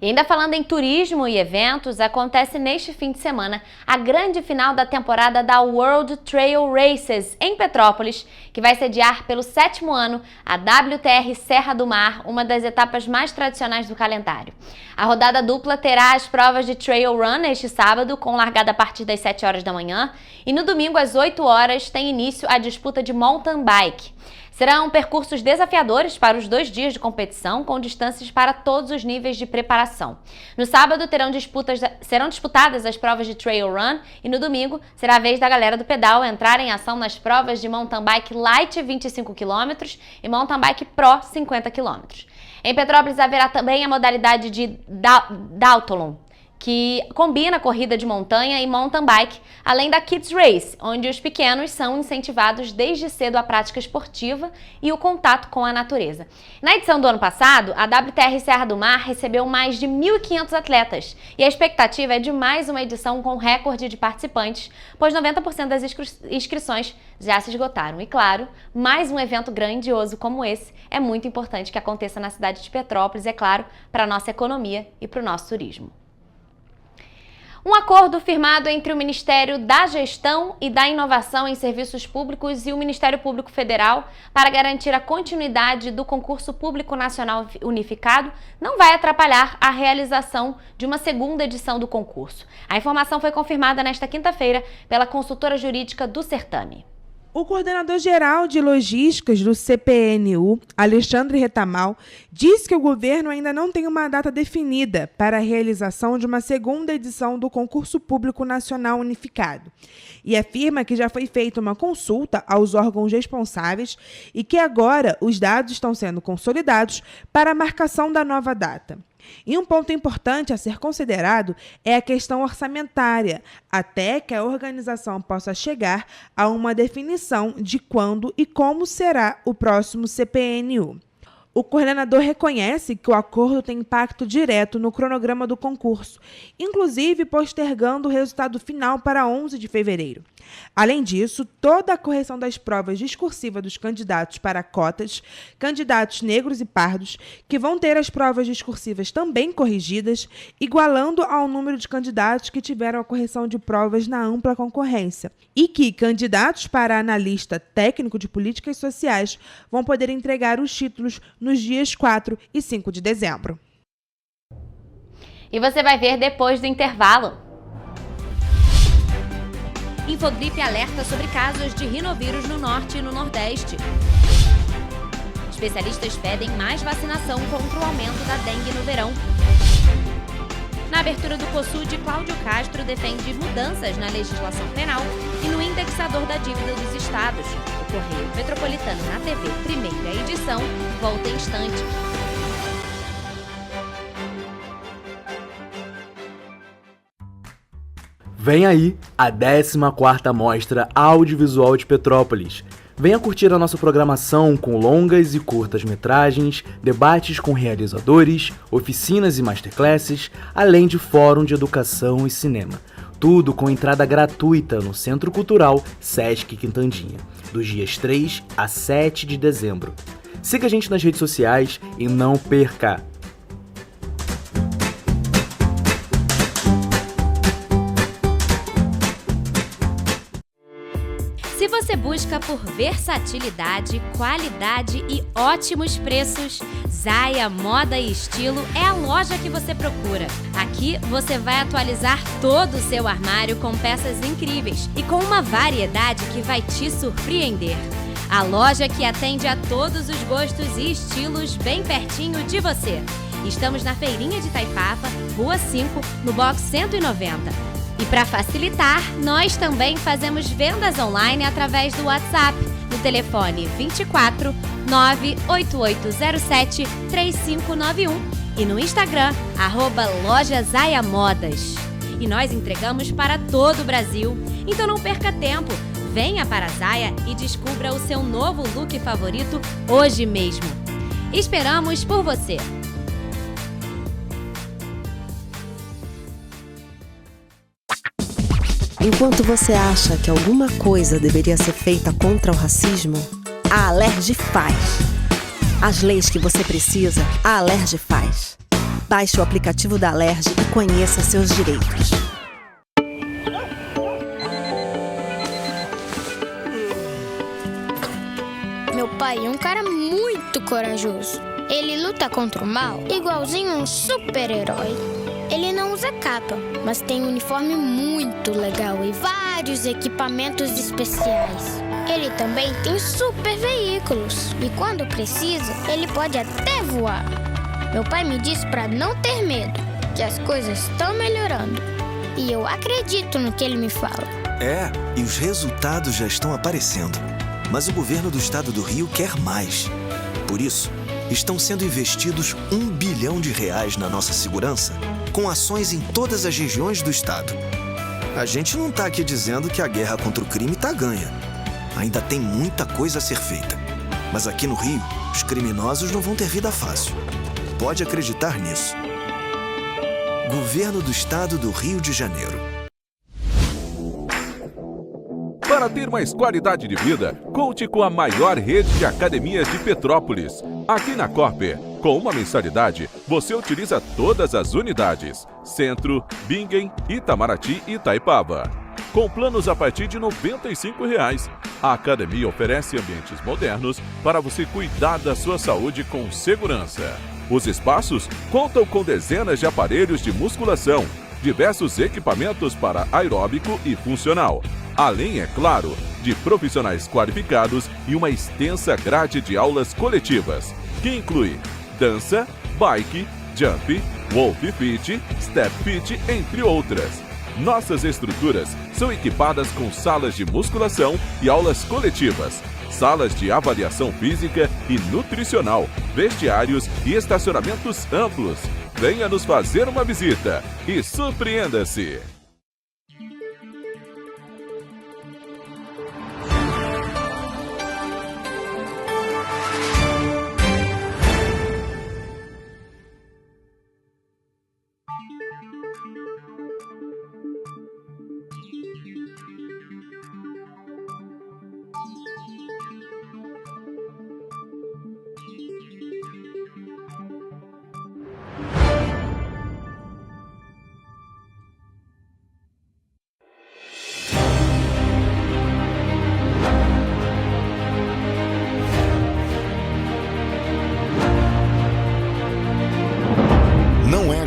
E ainda falando em turismo e eventos, acontece neste fim de semana a grande final da temporada da World Trail Races em Petrópolis, que vai sediar pelo 7º ano a WTR Serra do Mar, uma das etapas mais tradicionais do calendário. A rodada dupla terá as provas de Trail Run neste sábado, com largada a partir das 7 horas da manhã, e no domingo às 8 horas tem início a disputa de Mountain Bike. Serão percursos desafiadores para os 2 dias de competição, com distâncias para todos os níveis de preparação. No sábado serão disputadas as provas de Trail Run e no domingo será a vez da galera do pedal entrar em ação nas provas de Mountain Bike Light 25 km e Mountain Bike Pro 50 km. Em Petrópolis haverá também a modalidade de Duathlon, que combina corrida de montanha e mountain bike, além da Kids Race, onde os pequenos são incentivados desde cedo à prática esportiva e o contato com a natureza. Na edição do ano passado, a WTR Serra do Mar recebeu mais de 1.500 atletas e a expectativa é de mais uma edição com recorde de participantes, pois 90% das inscrições já se esgotaram. E claro, mais um evento grandioso como esse é muito importante que aconteça na cidade de Petrópolis, é claro, para a nossa economia e para o nosso turismo. Um acordo firmado entre o Ministério da Gestão e da Inovação em Serviços Públicos e o Ministério Público Federal para garantir a continuidade do Concurso Público Nacional Unificado não vai atrapalhar a realização de uma segunda edição do concurso. A informação foi confirmada nesta quinta-feira pela consultora jurídica do certame. O coordenador-geral de logísticas do CPNU, Alexandre Retamal, disse que o governo ainda não tem uma data definida para a realização de uma segunda edição do Concurso Público Nacional Unificado e afirma que já foi feita uma consulta aos órgãos responsáveis e que agora os dados estão sendo consolidados para a marcação da nova data. E um ponto importante a ser considerado é a questão orçamentária, até que a organização possa chegar a uma definição de quando e como será o próximo CPNU. O coordenador reconhece que o acordo tem impacto direto no cronograma do concurso, inclusive postergando o resultado final para 11 de fevereiro. Além disso, toda a correção das provas discursivas dos candidatos para cotas, candidatos negros e pardos, que vão ter as provas discursivas também corrigidas, igualando ao número de candidatos que tiveram a correção de provas na ampla concorrência, e que candidatos para analista técnico de políticas sociais vão poder entregar os títulos nos dias 4 e 5 de dezembro. E você vai ver depois do intervalo. Infogripe alerta sobre casos de rinovírus no norte e no nordeste. Especialistas pedem mais vacinação contra o aumento da dengue no verão. Na abertura do COSUD, Cláudio Castro defende mudanças na legislação penal e no indexador da dívida dos estados. O Correio Metropolitano na TV, primeira edição, volta em instante. Vem aí a 14ª Mostra Audiovisual de Petrópolis. Venha curtir a nossa programação com longas e curtas-metragens, debates com realizadores, oficinas e masterclasses, além de fórum de educação e cinema. Tudo com entrada gratuita no Centro Cultural Sesc Quintandinha, dos dias 3 a 7 de dezembro. Siga a gente nas redes sociais e não perca! Se você busca por versatilidade, qualidade e ótimos preços, Zaya Moda e Estilo é a loja que você procura. Aqui você vai atualizar todo o seu armário com peças incríveis e com uma variedade que vai te surpreender. A loja que atende a todos os gostos e estilos bem pertinho de você. Estamos na Feirinha de Itaipava, Rua 5, no box 190. E para facilitar, nós também fazemos vendas online através do WhatsApp, no telefone 24 98807 3591 e no Instagram, @LojaZayaModas. E nós entregamos para todo o Brasil, então não perca tempo. Venha para a Zaya e descubra o seu novo look favorito hoje mesmo. Esperamos por você! Enquanto você acha que alguma coisa deveria ser feita contra o racismo, a Alerj faz. As leis que você precisa, a Alerj faz. Baixe o aplicativo da Alerj e conheça seus direitos. Meu pai é um cara muito corajoso. Ele luta contra o mal igualzinho um super-herói. Ele não usa capa, mas tem um uniforme muito legal e vários equipamentos especiais. Ele também tem super veículos e quando precisa, ele pode até voar. Meu pai me disse para não ter medo, que as coisas estão melhorando. E eu acredito no que ele me fala. E os resultados já estão aparecendo. Mas o governo do estado do Rio quer mais. Por isso, estão sendo investidos R$1 bilhão na nossa segurança, com ações em todas as regiões do estado. A gente não está aqui dizendo que a guerra contra o crime está ganha. Ainda tem muita coisa a ser feita. Mas aqui no Rio, os criminosos não vão ter vida fácil. Pode acreditar nisso. Governo do Estado do Rio de Janeiro. Para ter mais qualidade de vida, conte com a maior rede de academias de Petrópolis. Aqui na Corper, com uma mensalidade, você utiliza todas as unidades: Centro, Bingen, Itamaraty e Itaipava. Com planos a partir de R$ 95, a academia oferece ambientes modernos para você cuidar da sua saúde com segurança. Os espaços contam com dezenas de aparelhos de musculação, diversos equipamentos para aeróbico e funcional, além, é claro, de profissionais qualificados e uma extensa grade de aulas coletivas, que inclui dança, bike, jump, wolf fit, step fit, entre outras. Nossas estruturas são equipadas com salas de musculação e aulas coletivas, salas de avaliação física e nutricional, vestiários e estacionamentos amplos. Venha nos fazer uma visita e surpreenda-se!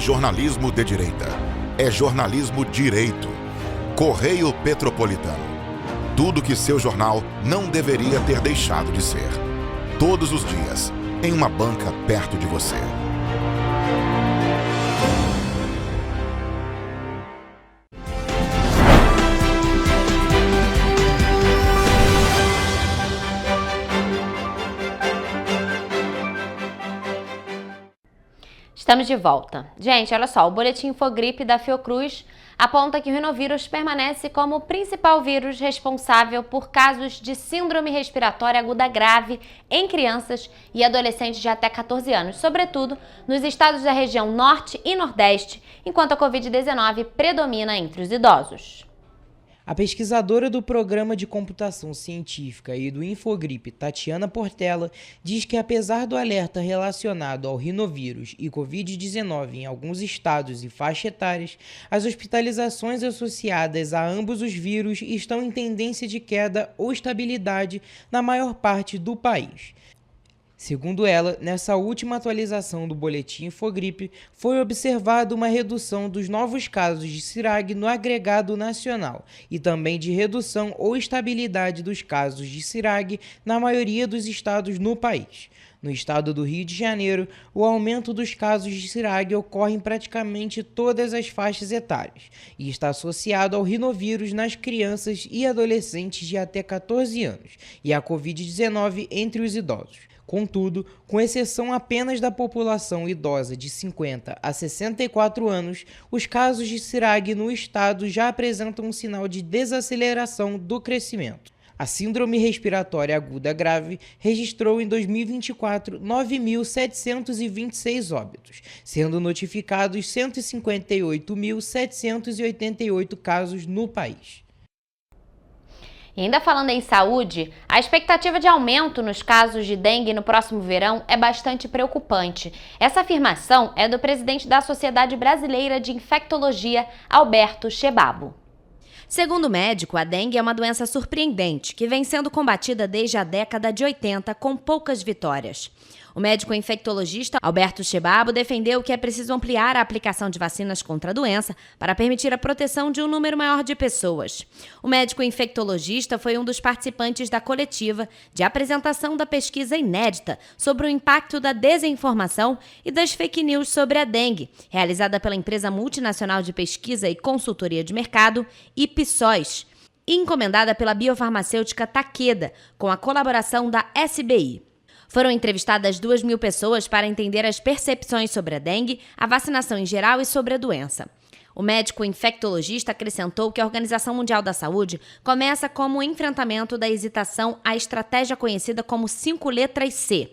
Jornalismo de direita. É jornalismo direito. Correio Petropolitano. Tudo que seu jornal não deveria ter deixado de ser. Todos os dias, em uma banca perto de você. Estamos de volta. Gente, olha só, o boletim Infogripe da Fiocruz aponta que o rinovírus permanece como o principal vírus responsável por casos de síndrome respiratória aguda grave em crianças e adolescentes de até 14 anos, sobretudo nos estados da região Norte e Nordeste, enquanto a Covid-19 predomina entre os idosos. A pesquisadora do Programa de Computação Científica e do Infogripe, Tatiana Portela, diz que apesar do alerta relacionado ao rinovírus e Covid-19 em alguns estados e faixas etárias, as hospitalizações associadas a ambos os vírus estão em tendência de queda ou estabilidade na maior parte do país. Segundo ela, nessa última atualização do boletim Infogripe, foi observada uma redução dos novos casos de CIRAG no agregado nacional e também de redução ou estabilidade dos casos de CIRAG na maioria dos estados no país. No estado do Rio de Janeiro, o aumento dos casos de CIRAG ocorre em praticamente todas as faixas etárias e está associado ao rinovírus nas crianças e adolescentes de até 14 anos e à Covid-19 entre os idosos. Contudo, com exceção apenas da população idosa de 50 a 64 anos, os casos de CIRAG no estado já apresentam um sinal de desaceleração do crescimento. A síndrome respiratória aguda grave registrou em 2024 9.726 óbitos, sendo notificados 158.788 casos no país. E ainda falando em saúde, a expectativa de aumento nos casos de dengue no próximo verão é bastante preocupante. Essa afirmação é do presidente da Sociedade Brasileira de Infectologia, Alberto Chebabo. Segundo o médico, a dengue é uma doença surpreendente que vem sendo combatida desde a década de 80 com poucas vitórias. O médico infectologista Alberto Chebabo defendeu que é preciso ampliar a aplicação de vacinas contra a doença para permitir a proteção de um número maior de pessoas. O médico infectologista foi um dos participantes da coletiva de apresentação da pesquisa inédita sobre o impacto da desinformação e das fake news sobre a dengue, realizada pela empresa multinacional de pesquisa e consultoria de mercado, Ipsos, e encomendada pela biofarmacêutica Takeda, com a colaboração da SBI. Foram entrevistadas 2.000 pessoas para entender as percepções sobre a dengue, a vacinação em geral e sobre a doença. O médico infectologista acrescentou que a Organização Mundial da Saúde começa como o enfrentamento da hesitação à estratégia conhecida como 5 letras C.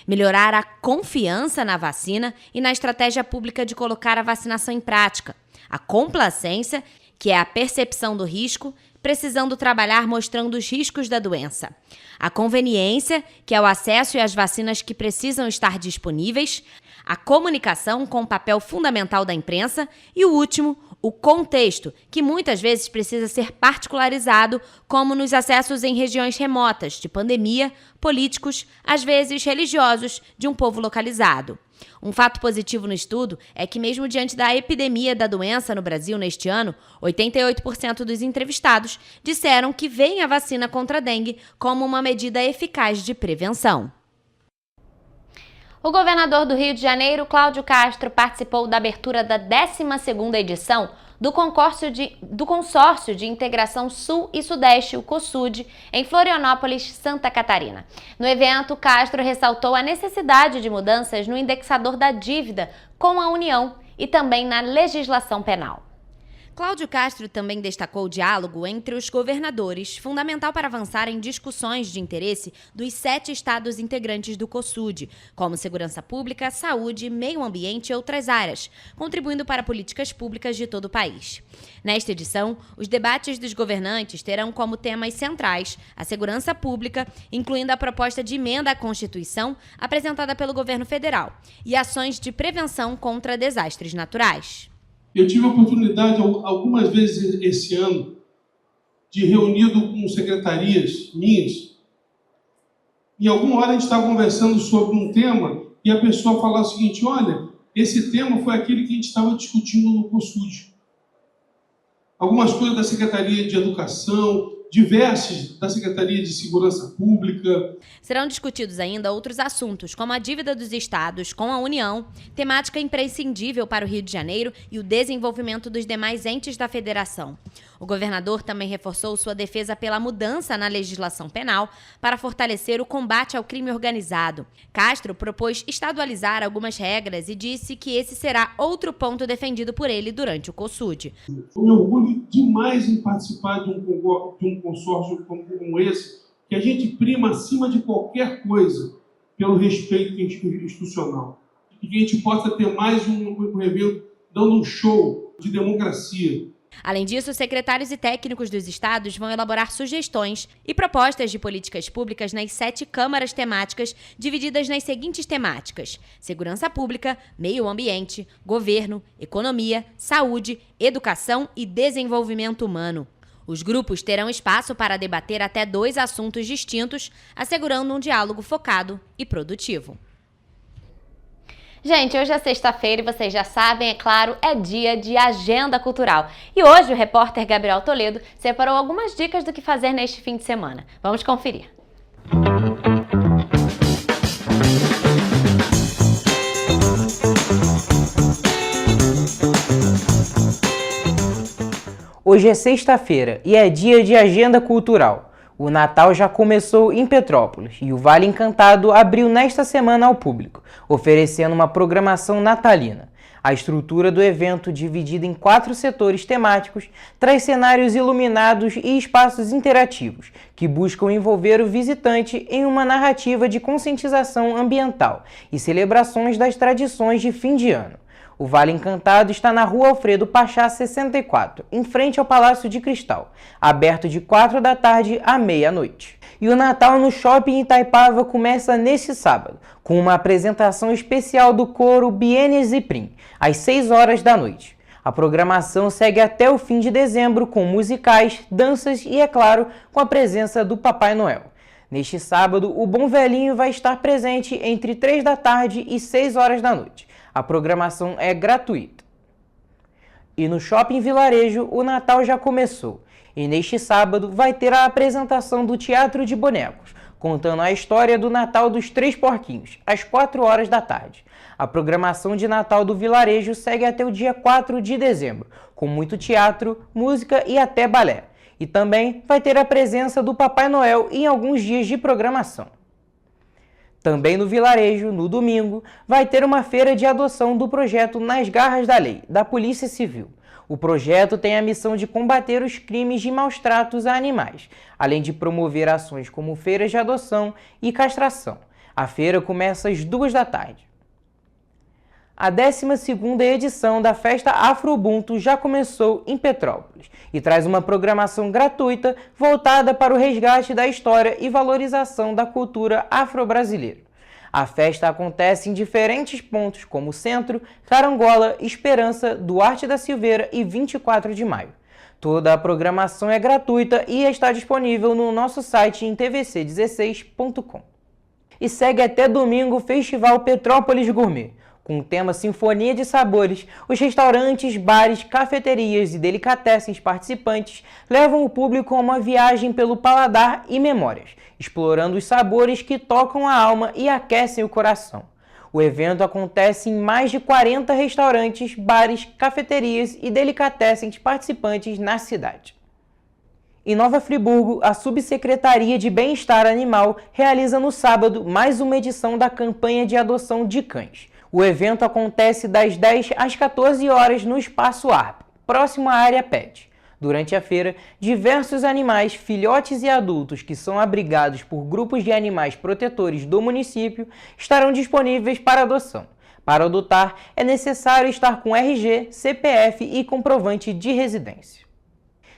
Melhorar a confiança na vacina e na estratégia pública de colocar a vacinação em prática. A complacência, que é a percepção do risco, precisando trabalhar mostrando os riscos da doença. A conveniência, que é o acesso e as vacinas que precisam estar disponíveis. A comunicação, com o papel fundamental da imprensa. E o último, o contexto, que muitas vezes precisa ser particularizado, como nos acessos em regiões remotas, de pandemia, políticos, às vezes religiosos, de um povo localizado. Um fato positivo no estudo é que, mesmo diante da epidemia da doença no Brasil neste ano, 88% dos entrevistados disseram que veem a vacina contra a dengue como uma medida eficaz de prevenção. O governador do Rio de Janeiro, Cláudio Castro, participou da abertura da 12ª edição do Consórcio de Integração Sul e Sudeste, o COSUD, em Florianópolis, Santa Catarina. No evento, Castro ressaltou a necessidade de mudanças no indexador da dívida com a União e também na legislação penal. Cláudio Castro também destacou o diálogo entre os governadores, fundamental para avançar em discussões de interesse dos 7 estados integrantes do COSUD, como segurança pública, saúde, meio ambiente e outras áreas, contribuindo para políticas públicas de todo o país. Nesta edição, os debates dos governantes terão como temas centrais a segurança pública, incluindo a proposta de emenda à Constituição apresentada pelo governo federal, e ações de prevenção contra desastres naturais. Eu tive a oportunidade, algumas vezes esse ano, de reunido com secretarias minhas. Em alguma hora a gente estava conversando sobre um tema e a pessoa falava o seguinte: olha, esse tema foi aquele que a gente estava discutindo no COSUD. Algumas coisas da Secretaria de Educação, diversas da Secretaria de Segurança Pública. Serão discutidos ainda outros assuntos, como a dívida dos estados com a União, temática imprescindível para o Rio de Janeiro, e o desenvolvimento dos demais entes da federação. O governador também reforçou sua defesa pela mudança na legislação penal para fortalecer o combate ao crime organizado. Castro propôs estadualizar algumas regras e disse que esse será outro ponto defendido por ele durante o COSUD. Eu me orgulho demais em participar de um consórcio como esse, que a gente prima acima de qualquer coisa pelo respeito institucional. E que a gente possa ter mais um evento dando um show de democracia. Além disso, os secretários e técnicos dos estados vão elaborar sugestões e propostas de políticas públicas nas 7 câmaras temáticas, divididas nas seguintes temáticas: segurança pública, meio ambiente, governo, economia, saúde, educação e desenvolvimento humano. Os grupos terão espaço para debater até 2 assuntos distintos, assegurando um diálogo focado e produtivo. Gente, hoje é sexta-feira e vocês já sabem, é claro, é dia de agenda cultural. E hoje o repórter Gabriel Toledo separou algumas dicas do que fazer neste fim de semana. Vamos conferir. Hoje é sexta-feira e é dia de agenda cultural. O Natal já começou em Petrópolis e o Vale Encantado abriu nesta semana ao público, oferecendo uma programação natalina. A estrutura do evento, dividida em 4 setores temáticos, traz cenários iluminados e espaços interativos, que buscam envolver o visitante em uma narrativa de conscientização ambiental e celebrações das tradições de fim de ano. O Vale Encantado está na Rua Alfredo Pachá 64, em frente ao Palácio de Cristal, aberto de 4 da tarde à meia-noite. E o Natal no Shopping Itaipava começa neste sábado, com uma apresentação especial do coro Bienes e Prim, às 6 horas da noite. A programação segue até o fim de dezembro com musicais, danças e, é claro, com a presença do Papai Noel. Neste sábado, o Bom Velhinho vai estar presente entre 3 da tarde e 6 horas da noite. A programação é gratuita. E no Shopping Vilarejo, o Natal já começou. E neste sábado vai ter a apresentação do Teatro de Bonecos, contando a história do Natal dos Três Porquinhos, às 4 horas da tarde. A programação de Natal do Vilarejo segue até o dia 4 de dezembro, com muito teatro, música e até balé. E também vai ter a presença do Papai Noel em alguns dias de programação. Também no Vilarejo, no domingo, vai ter uma feira de adoção do projeto Nas Garras da Lei, da Polícia Civil. O projeto tem a missão de combater os crimes de maus-tratos a animais, além de promover ações como feiras de adoção e castração. A feira começa às 2 da tarde. A 12ª edição da Festa Afro-Ubuntu já começou em Petrópolis e traz uma programação gratuita voltada para o resgate da história e valorização da cultura afro-brasileira. A festa acontece em diferentes pontos como Centro, Carangola, Esperança, Duarte da Silveira e 24 de Maio. Toda a programação é gratuita e está disponível no nosso site em tvc16.com. E segue até domingo o Festival Petrópolis Gourmet. Com o tema Sinfonia de Sabores, os restaurantes, bares, cafeterias e delicatessens participantes levam o público a uma viagem pelo paladar e memórias, explorando os sabores que tocam a alma e aquecem o coração. O evento acontece em mais de 40 restaurantes, bares, cafeterias e delicatessens participantes na cidade. Em Nova Friburgo, a Subsecretaria de Bem-Estar Animal realiza no sábado mais uma edição da campanha de adoção de cães. O evento acontece das 10 às 14 horas no Espaço ARP, próximo à área PET. Durante a feira, diversos animais, filhotes e adultos que são abrigados por grupos de animais protetores do município estarão disponíveis para adoção. Para adotar, é necessário estar com RG, CPF e comprovante de residência.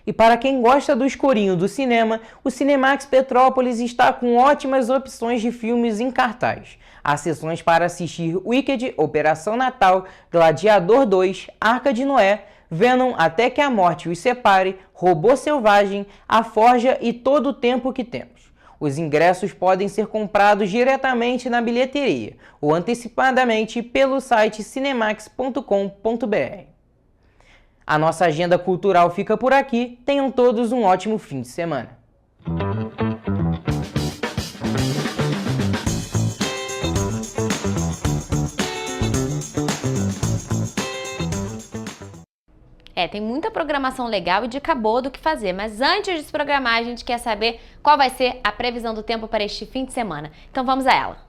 E para quem gosta do escurinho do cinema, o Cinemax Petrópolis está com ótimas opções de filmes em cartaz. Há sessões para assistir Wicked, Operação Natal, Gladiador 2, Arca de Noé, Venom Até que a Morte os Separe, Robô Selvagem, A Forja e Todo o Tempo que Temos. Os ingressos podem ser comprados diretamente na bilheteria ou antecipadamente pelo site cinemax.com.br. A nossa agenda cultural fica por aqui. Tenham todos um ótimo fim de semana. Tem muita programação legal e dica boa do que fazer, mas antes de se programar, a gente quer saber qual vai ser a previsão do tempo para este fim de semana. Então vamos a ela.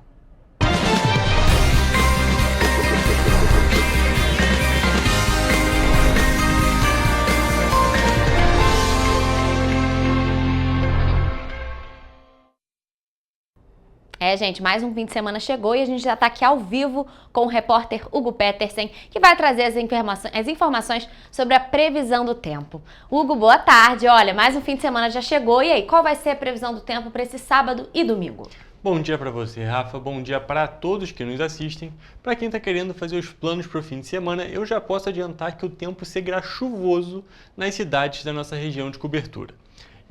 Gente, mais um fim de semana chegou e a gente já está aqui ao vivo com o repórter Hugo Petersen, que vai trazer as informações sobre a previsão do tempo. Hugo, boa tarde. Olha, mais um fim de semana já chegou. E aí, qual vai ser a previsão do tempo para esse sábado e domingo? Bom dia para você, Rafa. Bom dia para todos que nos assistem. Para quem está querendo fazer os planos para o fim de semana, eu já posso adiantar que o tempo seguirá chuvoso nas cidades da nossa região de cobertura.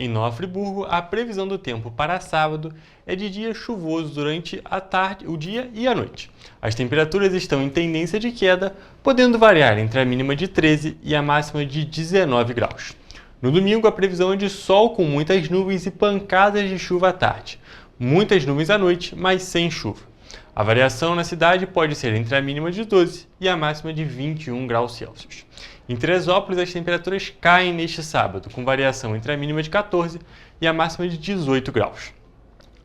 Em Nova Friburgo, a previsão do tempo para sábado é de dia chuvoso durante a tarde, o dia e a noite. As temperaturas estão em tendência de queda, podendo variar entre a mínima de 13 e a máxima de 19 graus. No domingo, a previsão é de sol com muitas nuvens e pancadas de chuva à tarde. Muitas nuvens à noite, mas sem chuva. A variação na cidade pode ser entre a mínima de 12 e a máxima de 21 graus Celsius. Em Teresópolis, as temperaturas caem neste sábado, com variação entre a mínima de 14 e a máxima de 18 graus.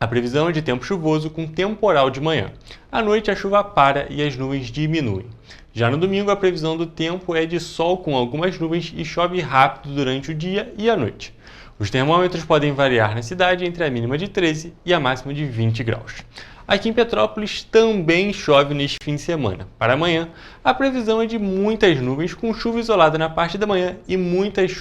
A previsão é de tempo chuvoso com temporal de manhã. À noite, a chuva para e as nuvens diminuem. Já no domingo, a previsão do tempo é de sol com algumas nuvens e chove rápido durante o dia e a noite. Os termômetros podem variar na cidade entre a mínima de 13 e a máxima de 20 graus. Aqui em Petrópolis também chove neste fim de semana. Para amanhã, a previsão é de muitas nuvens com chuva isolada na parte da manhã e muitas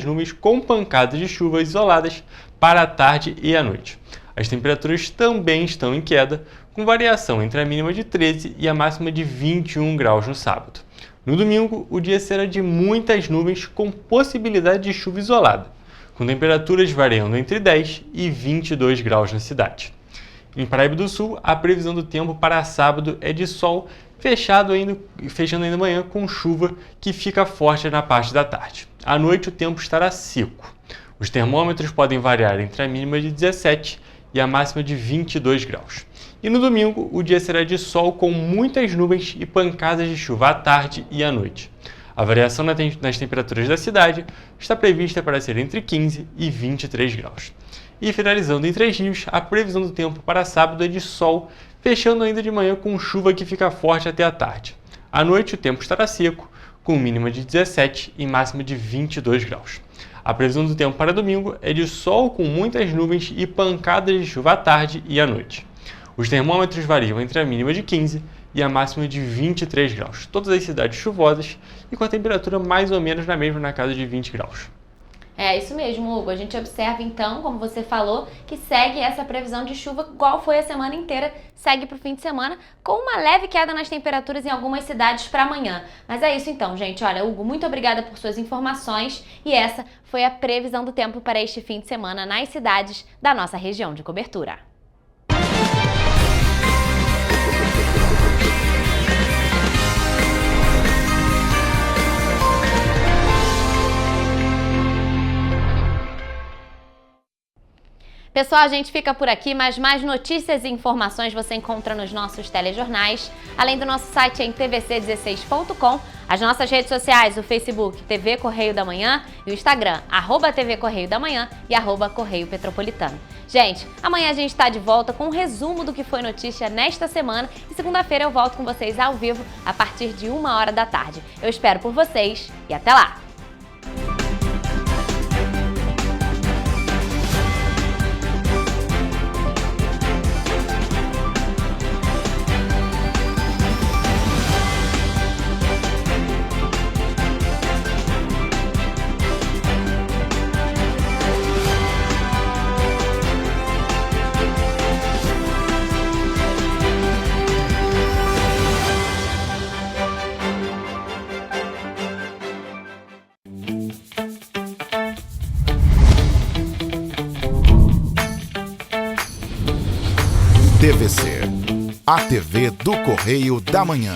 nuvens com pancadas de chuva isoladas para a tarde e a noite. As temperaturas também estão em queda, com variação entre a mínima de 13 e a máxima de 21 graus no sábado. No domingo, o dia será de muitas nuvens com possibilidade de chuva isolada, com temperaturas variando entre 10 e 22 graus na cidade. Em Paraíba do Sul, a previsão do tempo para sábado é de sol, fechando ainda amanhã com chuva que fica forte na parte da tarde. À noite, o tempo estará seco. Os termômetros podem variar entre a mínima de 17 e a máxima de 22 graus. E no domingo, o dia será de sol com muitas nuvens e pancadas de chuva à tarde e à noite. A variação nas temperaturas da cidade está prevista para ser entre 15 e 23 graus. E finalizando em Três Rios, a previsão do tempo para sábado é de sol, fechando ainda de manhã com chuva que fica forte até a tarde. À noite, o tempo estará seco, com mínima de 17 e máxima de 22 graus. A previsão do tempo para domingo é de sol com muitas nuvens e pancadas de chuva à tarde e à noite. Os termômetros variam entre a mínima de 15 e a máxima de 23 graus. Todas as cidades chuvosas e com a temperatura mais ou menos na casa de 20 graus. É isso mesmo, Hugo. A gente observa então, como você falou, que segue essa previsão de chuva, igual foi a semana inteira, segue para o fim de semana, com uma leve queda nas temperaturas em algumas cidades para amanhã. Mas é isso então, gente. Olha, Hugo, muito obrigada por suas informações e essa foi a previsão do tempo para este fim de semana nas cidades da nossa região de cobertura. Pessoal, a gente fica por aqui, mas mais notícias e informações você encontra nos nossos telejornais, além do nosso site em tvc16.com, as nossas redes sociais, o Facebook TV Correio da Manhã e o Instagram, @TV Correio da Manhã e @Correio Petropolitano. Gente, amanhã a gente está de volta com um resumo do que foi notícia nesta semana e segunda-feira eu volto com vocês ao vivo a partir de 1h da tarde. Eu espero por vocês e até lá! TVC, a TV do Correio da Manhã.